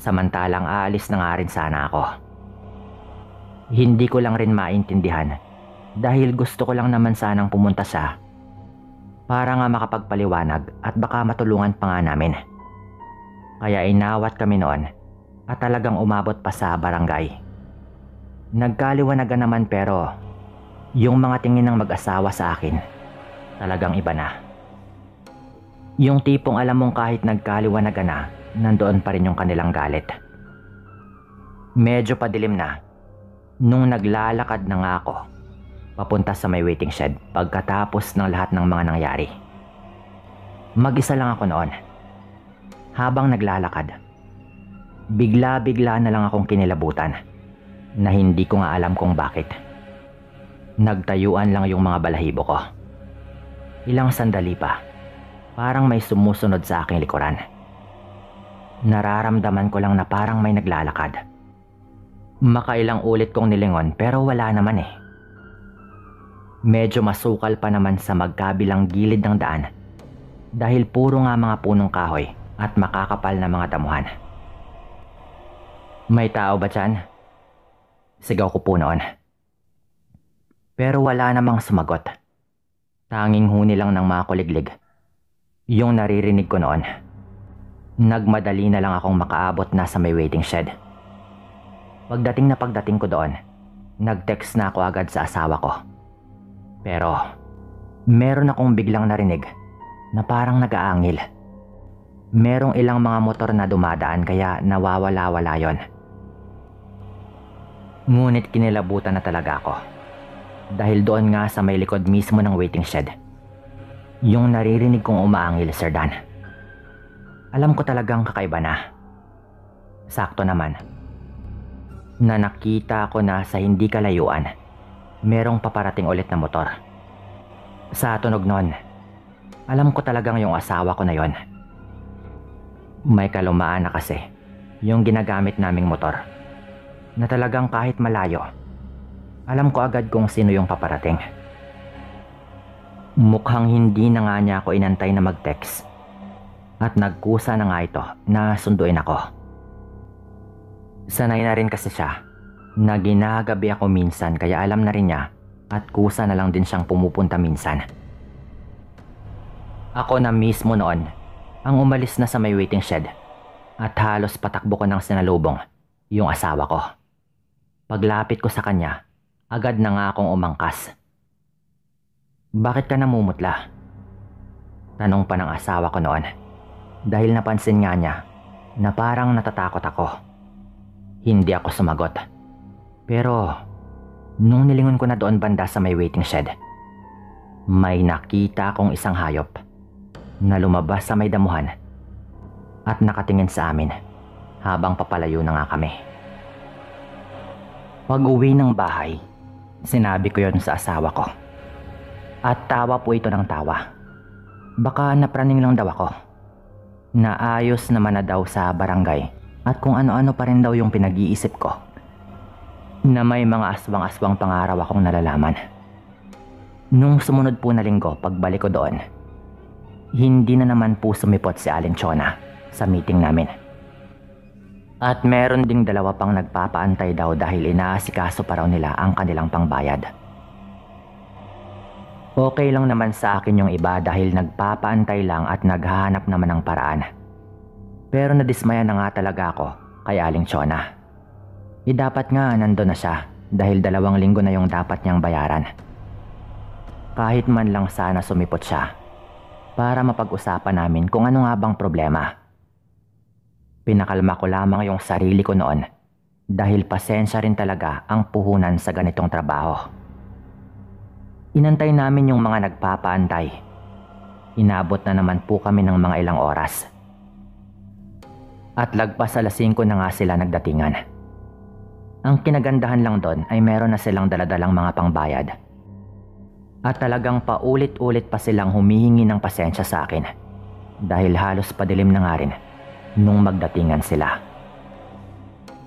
Samantalang aalis na nga rin sana ako. Hindi ko lang rin maintindihan dahil gusto ko lang naman sanang pumunta siya para nga makapagpaliwanag at baka matulungan pa nga namin. Kaya inawat kami noon at talagang umabot pa sa barangay. Nagkaliwanagan naman pero yung mga tingin ng mag-asawa sa akin talagang iba na. Yung tipong alam mong kahit nagkaliwanagan na, nandoon pa rin yung kanilang galit. Medyo padilim na nung naglalakad na nga ako papunta sa may waiting shed pagkatapos ng lahat ng mga nangyari. Mag-isa lang ako noon. Habang naglalakad, bigla-bigla na lang akong kinilabutan na hindi ko nga alam kung bakit. Nagtayuan lang yung mga balahibo ko. Ilang sandali pa, parang may sumusunod sa aking likuran. Nararamdaman ko lang na parang may naglalakad. Makailang ulit kong nilingon pero wala naman eh. Medyo masukal pa naman sa magkabilang gilid ng daan dahil puro nga mga punong kahoy at makakapal na mga damuhan. May tao ba dyan? Sigaw ko po noon. Pero wala namang sumagot. Tanging huni lang ng mga kuliglig yung naririnig ko noon. Nagmadali na lang akong makaabot na sa may waiting shed. Pagdating ko doon, nag-text na ako agad sa asawa ko. Pero meron akong biglang narinig na parang nag-aangil. Merong ilang mga motor na dumadaan kaya nawawala-wala yon. Ngunit kinilabutan na talaga ako. Dahil doon nga sa may likod mismo ng waiting shed, yung naririnig kong umaangil, Sir Dan. Alam ko talagang kakaiba na. Sakto naman na nakita ko na sa hindi kalayuan, merong paparating ulit na motor. Sa tunog nun, alam ko talagang yung asawa ko na yon. May kalumaan na kasi yung ginagamit naming motor na talagang kahit malayo, alam ko agad kung sino yung paparating. Mukhang hindi na nga niya ako inantay na mag-text at nagkusa na nga ito na sunduin ako. Sanay na rin kasi siya na ginagabi ako minsan kaya alam na rin niya at kusa na lang din siyang pumupunta minsan. Ako na mismo noon ang umalis na sa may waiting shed at halos patakbo ko ng sinalubong yung asawa ko. Paglapit ko sa kanya, agad na nga akong umangkas. Bakit ka namumutla? Tanong pa ng asawa ko noon dahil napansin nga niya na parang natatakot ako. Hindi ako sumagot. Pero nung nilingon ko na doon banda sa may waiting shed, may nakita akong isang hayop na lumabas sa may damuhan at nakatingin sa amin habang papalayo na nga kami. Pag-uwi ng bahay, sinabi ko yon sa asawa ko. At tawa po ito ng tawa. Baka napraning lang daw ako. Naayos naman na daw sa barangay at kung ano-ano pa rin daw yung pinag-iisip ko. Na may mga aswang-aswang pangaraw akong nalalaman. Nung sumunod po na linggo pagbalik ko doon, hindi na naman po sumipot si Aling Chona sa meeting namin. At meron ding dalawa pang nagpapaantay daw dahil inaasikaso pa raw nila ang kanilang pangbayad. Okay lang naman sa akin yung iba dahil nagpapaantay lang at naghahanap naman ng paraan. Pero nadismaya na nga talaga ako kay Aling Chona. Dapat nga nandun na siya dahil 2 linggo na yung dapat niyang bayaran. Kahit man lang sana sumipot siya para mapag-usapan namin kung ano nga bang problema. Pinakalma ko lamang yung sarili ko noon dahil pasensya rin talaga ang puhunan sa ganitong trabaho. Inantay namin yung mga nagpapaantay. Inabot na naman po kami ng mga ilang oras. At lagpas 5:00 na nga sila nagdatingan. Ang kinagandahan lang doon ay meron na silang daladalang mga pangbayad. At talagang paulit-ulit pa silang humihingi ng pasensya sa akin dahil halos padilim na nga rin nung magdatingan sila.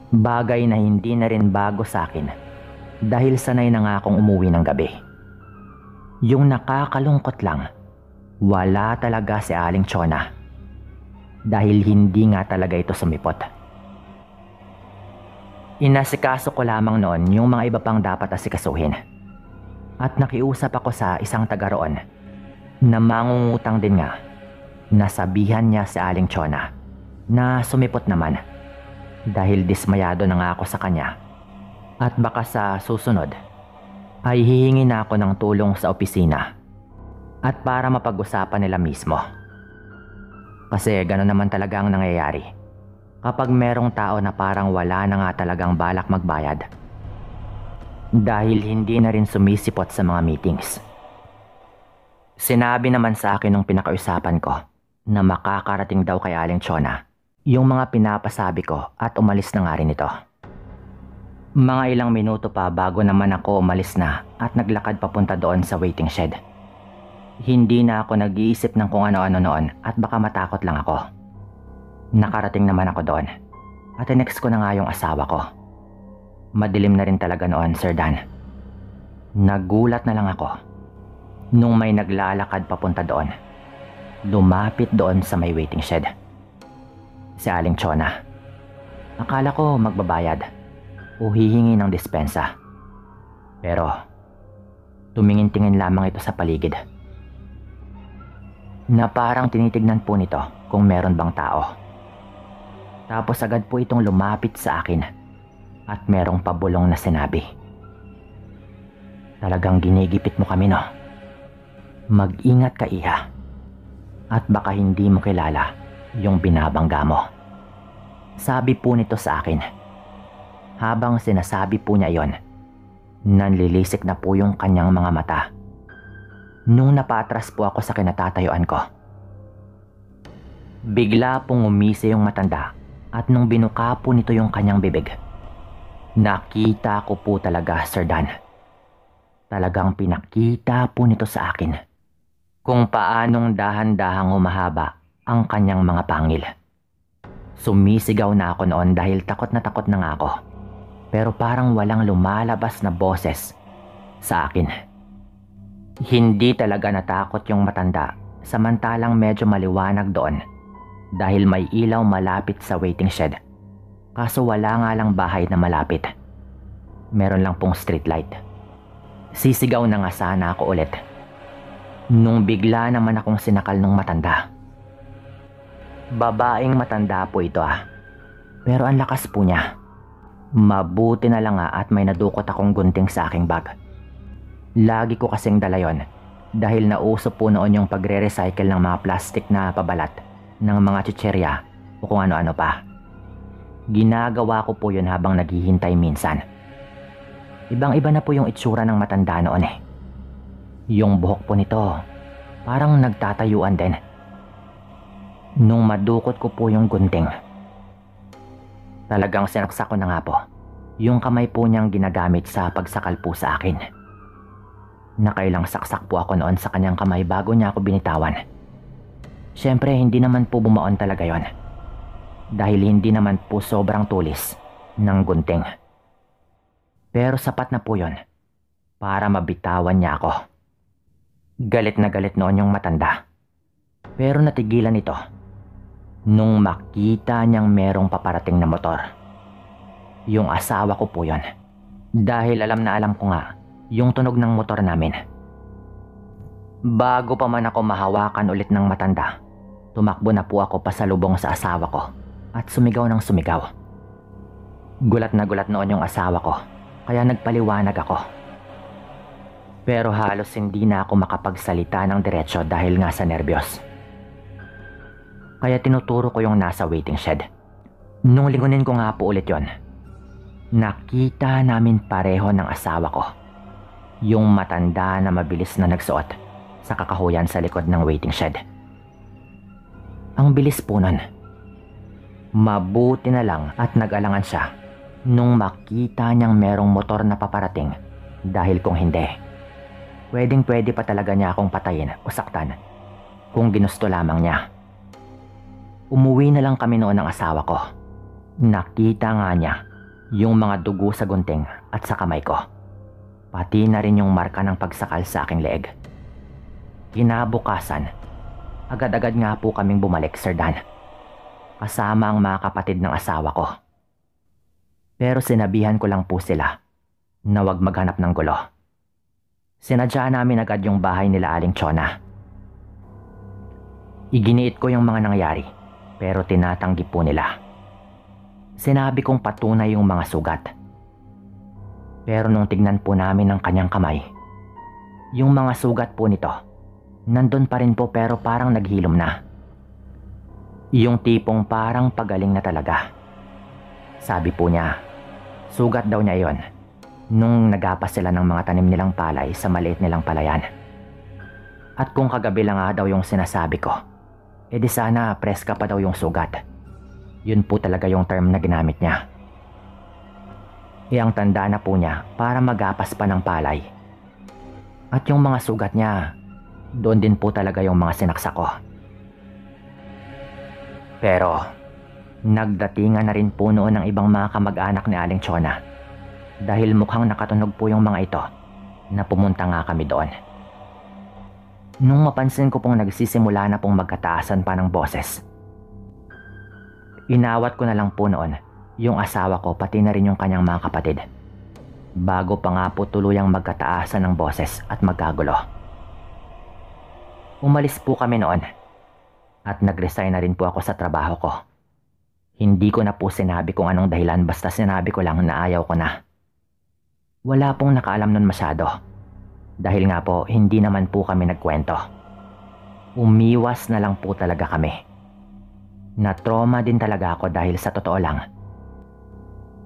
Bagay na hindi na rin bago sa akin dahil sanay na nga akong umuwi ng gabi. Yung nakakalungkot lang, wala talaga si Aling Chona dahil hindi nga talaga ito sumipot. Inasikaso ko lamang noon yung mga iba pang dapat asikasuhin. At nakiusap ako sa isang taga roon na mangungutang din nga. Nasabihan niya si Aling Chona na sumipot naman dahil dismayado na nga ako sa kanya. At baka sa susunod ay hihingi na ako ng tulong sa opisina at para mapag-usapan nila mismo. Kasi gano'n naman talaga ang nangyayari kapag merong tao na parang wala na nga talagang balak magbayad. Dahil hindi na rin sumisipot sa mga meetings. Sinabi naman sa akin nung pinakausapan ko na makakarating daw kay Aling Chona yung mga pinapasabi ko at umalis na nga rin ito. Mga ilang minuto pa bago naman ako umalis na at naglakad papunta doon sa waiting shed. Hindi na ako nag-iisip ng kung ano-ano noon at baka matakot lang ako. Nakarating naman ako doon at tinext ko na nga yung asawa ko. Madilim na rin talaga noon, Sir Dan. Nagulat na lang ako nung may naglalakad papunta doon. Lumapit doon sa may waiting shed. Si Aling Chona. Akala ko magbabayad o hihingi ng dispensa. Pero tumingin-tingin lamang ito sa paligid. Na parang tinitignan po nito kung meron bang tao. Tapos agad po itong lumapit sa akin. At merong pabulong na sinabi. Talagang ginigipit mo kami, no? Mag-ingat ka, iha. At baka hindi mo kilala yung binabangga mo. Sabi po nito sa akin. Habang sinasabi po niya yon, nanlilisik na po yung kanyang mga mata. Nung napatras po ako sa kinatatayuan ko. Bigla pong umisi yung matanda at nung binuka po nito yung kanyang bibig. Nakita ko po talaga, Sir Dan. Talagang pinakita po nito sa akin kung paanong dahan-dahang humahaba ang kanyang mga pangil. Sumisigaw na ako noon dahil takot na nga ako. Pero parang walang lumalabas na boses sa akin. Hindi talaga natakot yung matanda samantalang medyo maliwanag doon dahil may ilaw malapit sa waiting shed. Kaso wala nga lang bahay na malapit. Meron lang pong street light. Sisigaw na nga sana ako ulit. Nung bigla naman akong sinakal ng matanda. Babaeng matanda po ito Pero ang lakas po niya. Mabuti na lang at may nadukot akong gunting sa aking bag. Lagi ko kasing dala yon dahil nauso po noon yung pagre-recycle ng mga plastic na pabalat ng mga chicherya o kung ano-ano pa. Ginagawa ko po yun habang naghihintay minsan. Ibang-iba na po yung itsura ng matanda noon Yung buhok po nito, parang nagtatayuan din. Nung madukot ko po yung gunting, talagang sinaksak ko na nga po yung kamay po niyang ginagamit sa pagsakal po sa akin. Nakailang saksak po ako noon sa kanyang kamay bago niya ako binitawan. Siyempre hindi naman po bumaon talaga yon, dahil hindi naman po sobrang tulis ng gunting. Pero sapat na po yon para mabitawan niya ako. Galit na galit noon yung matanda, pero natigilan ito nung makita niyang merong paparating na motor. Yung asawa ko po yon, dahil alam na alam ko nga yung tunog ng motor namin. Bago pa man ako mahawakan ulit ng matanda, tumakbo na po ako pasalubong sa asawa ko at sumigaw ng sumigaw. Gulat na gulat noon yung asawa ko, kaya nagpaliwanag ako. Pero halos hindi na ako makapagsalita ng diretsyo dahil nga sa nerbiyos. Kaya tinuturo ko yung nasa waiting shed. Nung lingunin ko nga po ulit yon, nakita namin pareho ng asawa ko yung matanda na mabilis na nagsuot sa kakahuyan sa likod ng waiting shed. Ang bilis po nun. Mabuti na lang at nag-alangan siya nung makita niyang merong motor na paparating, dahil kung hindi, pwedeng-pwede pa talaga niya akong patayin o saktan kung ginusto lamang niya. Umuwi na lang kami noon ng asawa ko. Nakita nga niya yung mga dugo sa gunting at sa kamay ko, pati na rin yung marka ng pagsakal sa aking leeg. Kinabukasan, agad-agad nga po kaming bumalik, Sir Dan, kasama ang mga kapatid ng asawa ko. Pero sinabihan ko lang po sila na wag maghanap ng gulo. Sinadya namin agad yung bahay nila Aling Chona. Iginiit ko yung mga nangyari, pero tinatanggi po nila. Sinabi kong patunay yung mga sugat. Pero nung tignan po namin ang kanyang kamay, yung mga sugat po nito nandun pa rin po, pero parang naghilom na. Yung tipong parang pagaling na talaga. Sabi po niya, sugat daw niya yon nung nagapas sila ng mga tanim nilang palay sa maliit nilang palayan. At kung kagabi lang nga daw yung sinasabi ko, edi sana preska pa daw yung sugat. Yun po talaga yung term na ginamit niya. Ang tanda na po niya para magapas pa ng palay. At yung mga sugat niya, doon din po talaga yung mga sinaksak ko. Pero nagdatingan na rin po noon ng ibang mga kamag-anak ni Aling Chona, dahil mukhang nakatunog po yung mga ito na pumunta nga kami doon. Nung mapansin ko pong nagsisimula na pong magkataasan pa ng boses, inawat ko na lang po noon yung asawa ko pati na rin yung kanyang mga kapatid, bago pa nga po tuluyang magkataasan ng boses at magkagulo. Umalis po kami noon at nag-resign na rin po ako sa trabaho ko. Hindi ko na po sinabi kung anong dahilan, basta sinabi ko lang na ayaw ko na. Wala pong nakaalam nun masyado, dahil nga po hindi naman po kami nagkwento. Umiwas na lang po talaga kami. Na-trauma din talaga ako dahil sa totoo lang,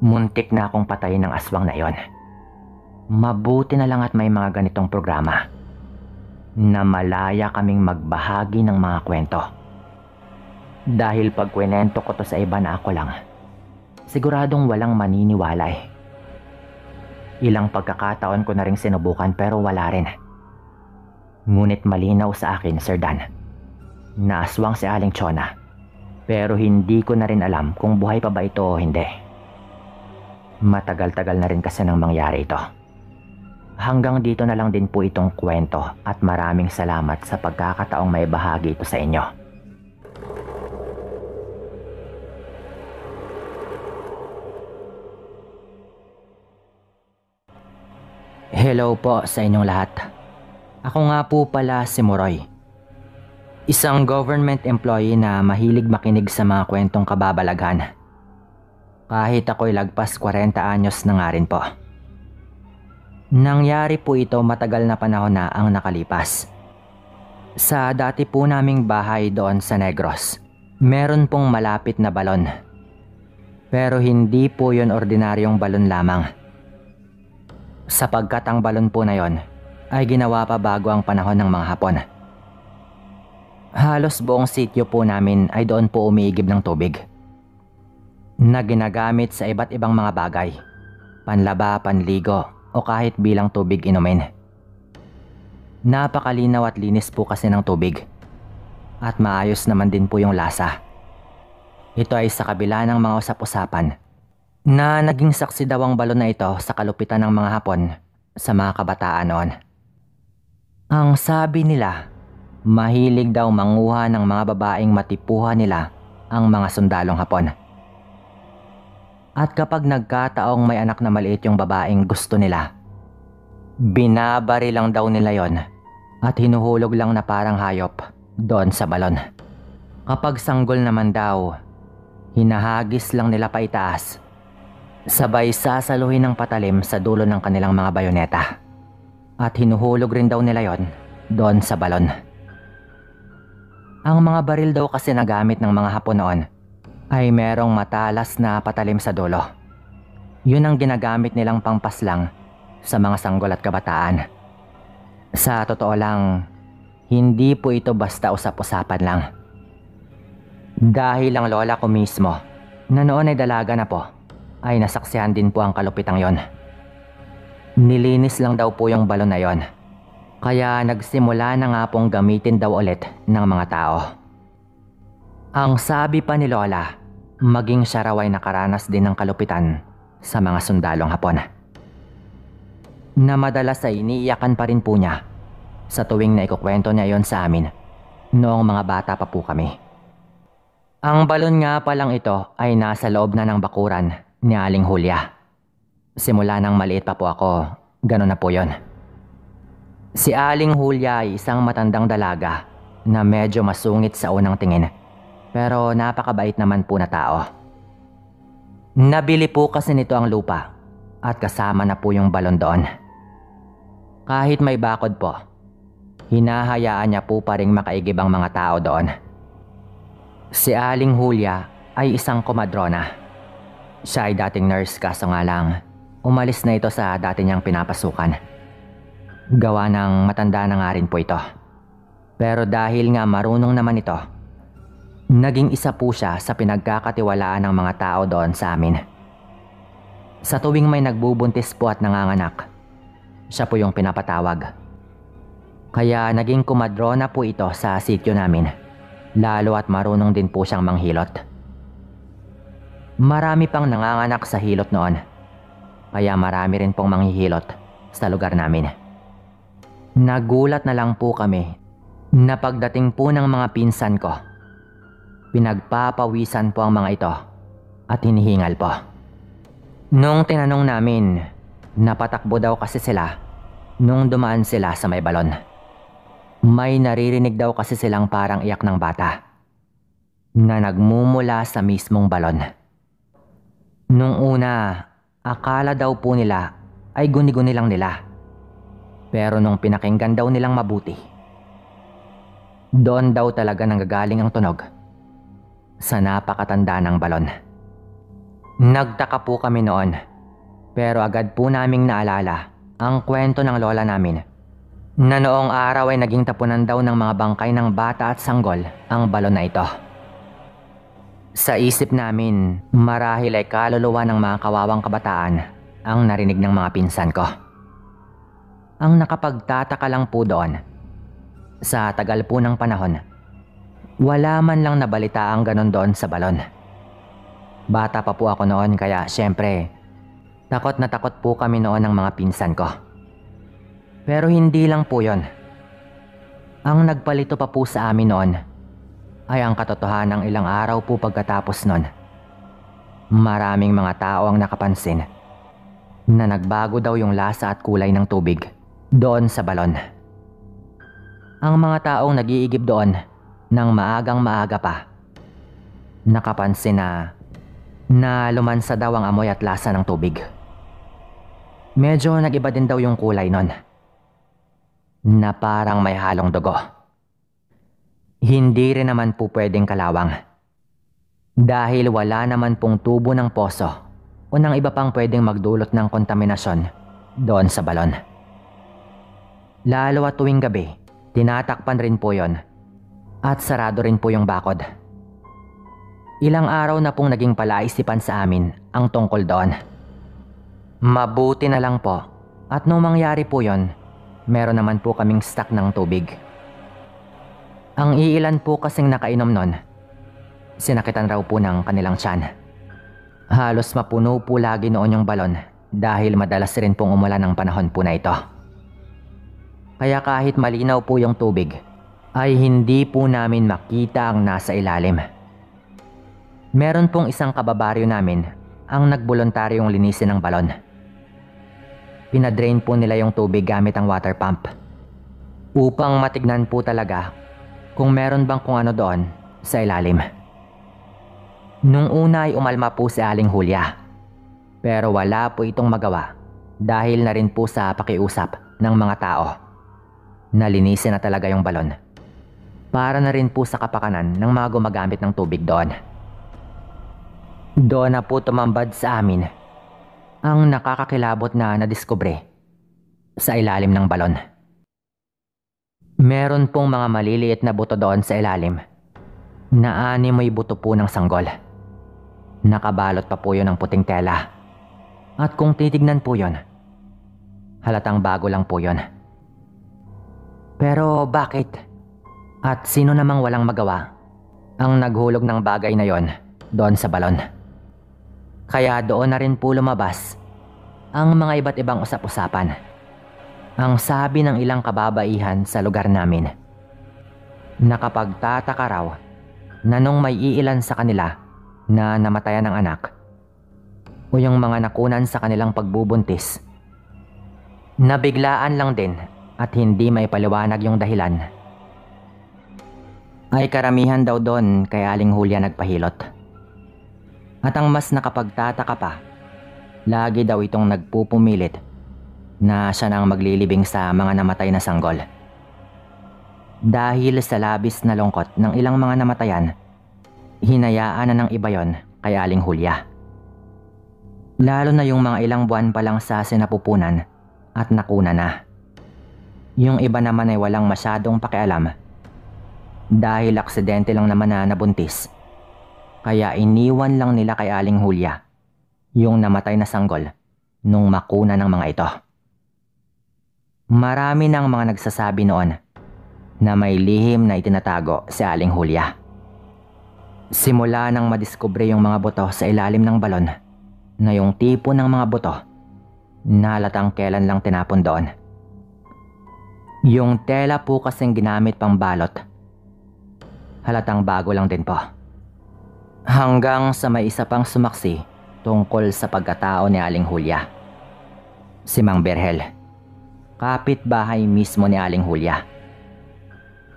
muntik na akong patayin ng aswang na yon. Mabuti na lang at may mga ganitong programa na malaya kaming magbahagi ng mga kwento. Dahil pag kwento ko to sa iba na ako lang, siguradong walang maniniwala eh. Ilang pagkakataon ko na ring sinubukan pero wala rin. Ngunit malinaw sa akin, Sir Dan, na aswang si Aling Chona, pero hindi ko na rin alam kung buhay pa ba ito o hindi. Matagal-tagal na rin kasi nang mangyari ito. Hanggang dito na lang din po itong kwento at maraming salamat sa pagkakataong may bahagi ito sa inyo. Hello po sa inyong lahat. Ako nga po pala si Moroy. Isang government employee na mahilig makinig sa mga kwentong kababalaghan. Kahit ako'y lagpas 40 anyos na nga rin po. Nangyari po ito matagal na panahon na ang nakalipas. Sa dati po naming bahay doon sa Negros, meron pong malapit na balon. Pero hindi po yun ordinaryong balon lamang. Sapagkat ang balon po na yon ay ginawa pa bago ang panahon ng mga Hapon. Halos buong sityo po namin ay doon po umiigib ng tubig na ginagamit sa iba't ibang mga bagay, panlaba, panligo o kahit bilang tubig inumin. Napakalinaw at linis po kasi ng tubig at maayos naman din po yung lasa. Ito ay sa kabila ng mga usap-usapan na naging saksi daw ang balon na ito sa kalupitan ng mga Hapon sa mga kabataan noon. Ang sabi nila, mahilig daw manguha ng mga babaeng matipuhan nila ang mga sundalong Hapon. At kapag nagkataong may anak na maliit yung babaeng gusto nila, binabari lang daw nila yon at hinuhulog lang na parang hayop doon sa balon. Kapag sanggol naman daw, hinahagis lang nila paitaas, sabay sasaluhin ng patalim sa dulo ng kanilang mga bayoneta at hinuhulog rin daw nila yon doon sa balon. Ang mga baril daw kasi na gamit ng mga Hapon noon ay merong matalas na patalim sa dulo. Yun ang ginagamit nilang pangpaslang sa mga sanggol at kabataan. Sa totoo lang, hindi po ito basta usap-usapan lang. Dahil ang lola ko mismo, na noon ay dalaga na po, ay nasaksihan din po ang kalupitang yon. Nilinis lang daw po yung balon na yon. Kaya nagsimula na nga pong gamitin daw ulit ng mga tao. Ang sabi pa ni Lola, maging siya raw ay nakaranas din ng kalupitan sa mga sundalong Hapon. Na madalas ay iniiyakan pa rin po niya sa tuwing na ikukwento niya yon sa amin noong mga bata pa po kami. Ang balon nga palang ito ay nasa loob na ng bakuran ni Aling Julia. Simula nang maliit pa po ako, gano'n na po yon. Si Aling Julia ay isang matandang dalaga na medyo masungit sa unang tingin, pero napakabait naman po na tao. Nabili po kasi nito ang lupa at kasama na po yung balon doon. Kahit may bakod po, hinahayaan niya po pa ring makaigib ang mga tao doon. Si Aling Julia ay isang komadrona. Siya ay dating nurse kaso nga lang, umalis na ito sa dati niyang pinapasukan. Gawa ng matanda na nga rin po ito. Pero dahil nga marunong naman ito, naging isa po siya sa pinagkakatiwalaan ng mga tao doon sa amin. Sa tuwing may nagbubuntis po at nanganganak, siya po yung pinapatawag. Kaya naging kumadrona po ito sa sityo namin, lalo at marunong din po siyang manghilot. Marami pang nanganganak sa hilot noon, kaya marami rin pong manghihilot sa lugar namin. Nagulat na lang po kami na pagdating po ng mga pinsan ko, pinagpapawisan po ang mga ito at hinihingal po. Nung tinanong namin, napatakbo daw kasi sila nung dumaan sila sa may balon. May naririnig daw kasi silang parang iyak ng bata na nagmumula sa mismong balon. Nung una, akala daw po nila ay guni-guni lang nila. Pero nung pinakinggan daw nilang mabuti, doon daw talaga nanggagaling ang tunog sa napakatanda ng balon. Nagtaka po kami noon, pero agad po naming naalala ang kwento ng lola namin na noong araw ay naging tapunan daw ng mga bangkay ng bata at sanggol ang balon na ito. Sa isip namin, marahil ay kaluluwa ng mga kawawang kabataan ang narinig ng mga pinsan ko. Ang nakapagtataka lang po doon, sa tagal po ng panahon, wala man lang nabalita ang ganon doon sa balon. Bata pa po ako noon kaya syempre, takot na takot po kami noon ng mga pinsan ko. Pero hindi lang po yon. Ang nagpalito pa po sa amin noon ay ang katotohanan ng ilang araw po pagkatapos noon. Maraming mga tao ang nakapansin na nagbago daw yung lasa at kulay ng tubig doon sa balon. Ang mga taong nag-iigib doon ng maagang maaga pa, nakapansin na lumansa daw ang amoy at lasa ng tubig. Medyo nag-iba din daw yung kulay nun, na parang may halong dugo. Hindi rin naman po pwedeng kalawang, dahil wala naman pong tubo ng poso o ng iba pang pwedeng magdulot ng kontaminasyon doon sa balon. Lalo at tuwing gabi, tinatakpan rin po yon At sarado rin po yung bakod. Ilang araw na pong naging palaisipan sa amin ang tungkol doon. Mabuti na lang po at nung mangyari po yon, meron naman po kaming stock ng tubig. Ang iilan po kasing nakainom nun, sinakitan raw po ng kanilang tiyan. Halos mapuno po lagi noon yung balon dahil madalas rin pong umulan ng panahon po na ito. Kaya kahit malinaw po yung tubig, ay hindi po namin makita ang nasa ilalim. Meron pong isang kababaryo namin ang nagboluntaryong linisin ng balon. Pinadrain po nila yung tubig gamit ang water pump upang matignan po talaga kung meron bang kung ano doon sa ilalim. Nung una ay umalma po si Aling Julia, pero wala po itong magawa dahil na rin po sa pakiusap ng mga tao. Nalinisin na talaga yung balon para na rin po sa kapakanan ng mga gumagamit ng tubig doon. Doon na po tumambad sa amin ang nakakakilabot na nadiskubre sa ilalim ng balon. Meron pong mga maliliit na buto doon sa ilalim na animoy buto po ng sanggol. Nakabalot pa po yun ng puting tela. At kung titignan po yun, halatang bago lang po yun. Pero bakit? At sino namang walang magawa ang naghulog ng bagay na yon doon sa balon? Kaya doon na rin po lumabas ang mga iba't ibang usap-usapan. Ang sabi ng ilang kababaihan sa lugar namin, nakapagtataka raw na nung may iilan sa kanila na namatayan ng anak o yung mga nakunan sa kanilang pagbubuntis, nabiglaan lang din at hindi may paliwanag yung dahilan, ay karamihan daw doon kay Aling Julia nagpahilot. At ang mas nakapagtataka pa, lagi daw itong nagpupumilit na siya nang maglilibing sa mga namatay na sanggol. Dahil sa labis na lungkot ng ilang mga namatayan, hinayaan na ng iba yon kay Aling Julia. Lalo na yung mga ilang buwan pa lang sa sinapupunan at nakuna na. Yung iba naman ay walang masyadong pakialam dahil aksidente lang naman na nabuntis. Kaya iniwan lang nila kay Aling Julia yung namatay na sanggol nung makuna ng mga ito. Marami nang mga nagsasabi noon na may lihim na itinatago si Aling Julia. Simula nang madiskubre yung mga buto sa ilalim ng balon na yung tipo ng mga buto na halatang kailan lang tinapon doon. Yung tela po kasing ginamit pang balot, halatang bago lang din po. Hanggang sa may isa pang sumaksi tungkol sa pagkatao ni Aling Julia. Si Mang Berhel, kapitbahay mismo ni Aling Julia.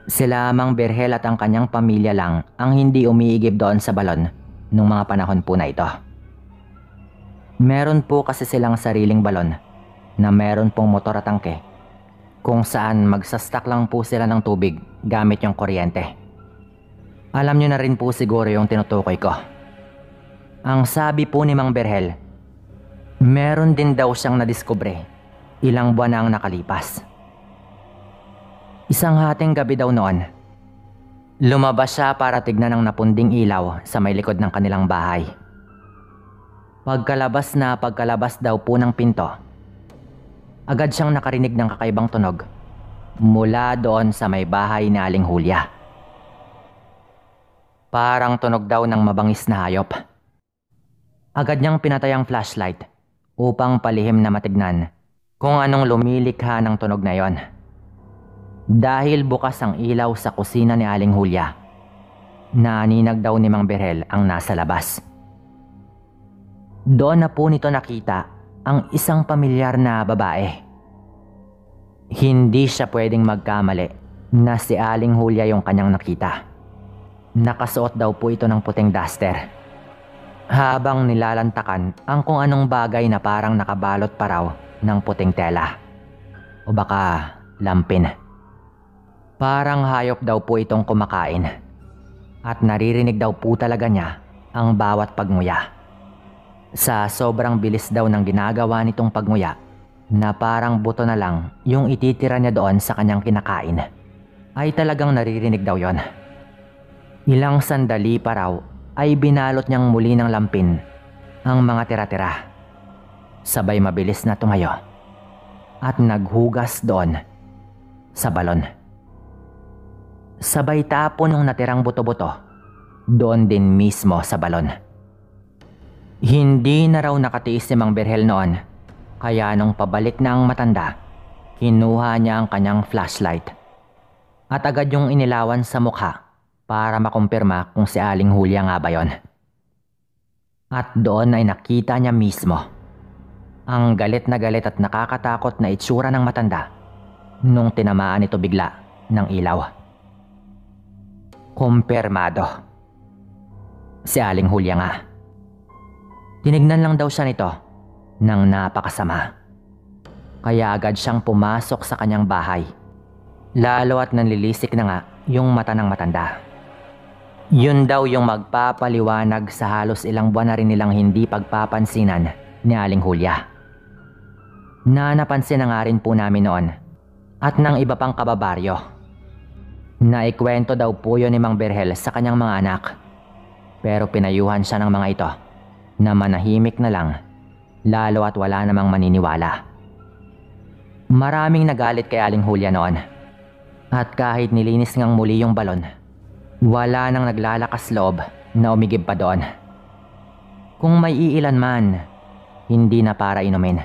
Sila Mang Berhel at ang kanyang pamilya lang ang hindi umiigib doon sa balon nung mga panahon po na ito. Meron po kasi silang sariling balon na meron pong motor at tangke kung saan magsastak lang po sila ng tubig gamit yung kuryente. Alam nyo na rin po siguro yung tinutukoy ko. Ang sabi po ni Mang Berhel, meron din daw siyang nadiskubre ilang buwan na ang nakalipas. Isang hating gabi daw noon, lumabas siya para tignan ang napunding ilaw sa may likod ng kanilang bahay. Pagkalabas daw po ng pinto, agad siyang nakarinig ng kakaibang tunog mula doon sa may bahay ni Aling Julia. Parang tunog daw ng mabangis na hayop. Agad niyang pinatay ang flashlight upang palihim na matignan kung anong lumilikha ng tunog na yon. Dahil bukas ang ilaw sa kusina ni Aling Julia, naninag daw ni Mang Berhel ang nasa labas. Doon na po nito nakita ang isang pamilyar na babae. Hindi siya pwedeng magkamali na si Aling Julia yung kanyang nakita. Nakasuot daw po ito ng puting duster, habang nilalantakan ang kung anong bagay na parang nakabalot pa raw ng puting tela. O baka lampin. Parang hayop daw po itong kumakain. At naririnig daw po talaga niya ang bawat pagnguya. Sa sobrang bilis daw ng ginagawa nitong pagnguya, na parang buto na lang yung ititira niya doon sa kanyang kinakain, ay talagang naririnig daw yon. Ilang sandali pa raw ay binalot niyang muli ng lampin ang mga tira-tira. Sabay mabilis na tumayo at naghugas doon sa balon. Sabay tapon ng natirang buto-buto doon din mismo sa balon. Hindi na raw nakatiis si Mang Berhel noon, kaya nung pabalik na ang matanda, kinuha niya ang kanyang flashlight at agad yung inilawan sa mukha para makumpirma kung si Aling Julia nga ba yon. At doon ay nakita niya mismo ang galit na galit at nakakatakot na itsura ng matanda nung tinamaan ito bigla ng ilaw. Kumpirmado. Si Aling Julia nga. Tinignan lang daw siya nito ng napakasama. Kaya agad siyang pumasok sa kanyang bahay. Lalo at nanlilisik na nga yung mata ng matanda. Yun daw yung magpapaliwanag sa halos ilang buwan na rin nilang hindi pagpapansinan ni Aling Julia. Na napansin na nga rin po namin noon at ng iba pang kababaryo. Naikwento daw po yun ni Mang Berhel sa kanyang mga anak. Pero pinayuhan siya ng mga ito na manahimik na lang, lalo at wala namang maniniwala. Maraming nagalit kay Aling Julia noon. At kahit nilinis ngang muli yung balon, wala nang naglalakas loob na umigib pa doon. Kung may iilan man, hindi na para inumin.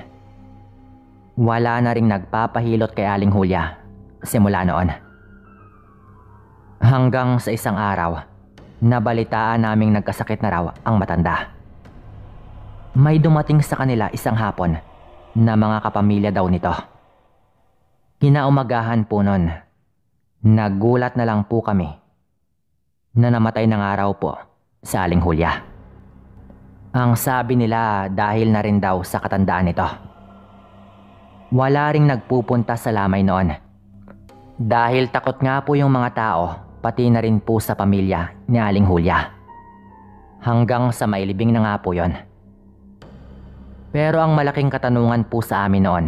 Wala na ring nagpapahilot kay Aling Julia simula noon. Hanggang sa isang araw, nabalitaan naming nagkasakit na raw ang matanda. May dumating sa kanila isang hapon na mga kapamilya daw nito. Kinaumagahan po nun, nagulat na lang po kami na namatay ng araw po sa Aling Julia. Ang sabi nila dahil na rin daw sa katandaan nito. Wala ring nagpupunta sa lamay noon. Dahil takot nga po yung mga tao, pati na rin po sa pamilya ni Aling Julia. Hanggang sa mailibing na nga po yon. Pero ang malaking katanungan po sa amin noon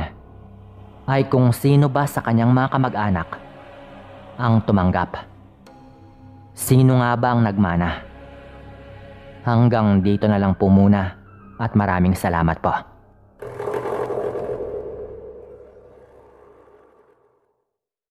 ay kung sino ba sa kanyang mga kamag-anak ang tumanggap. Sino nga ba ang nagmana? Hanggang dito na lang po muna at maraming salamat po.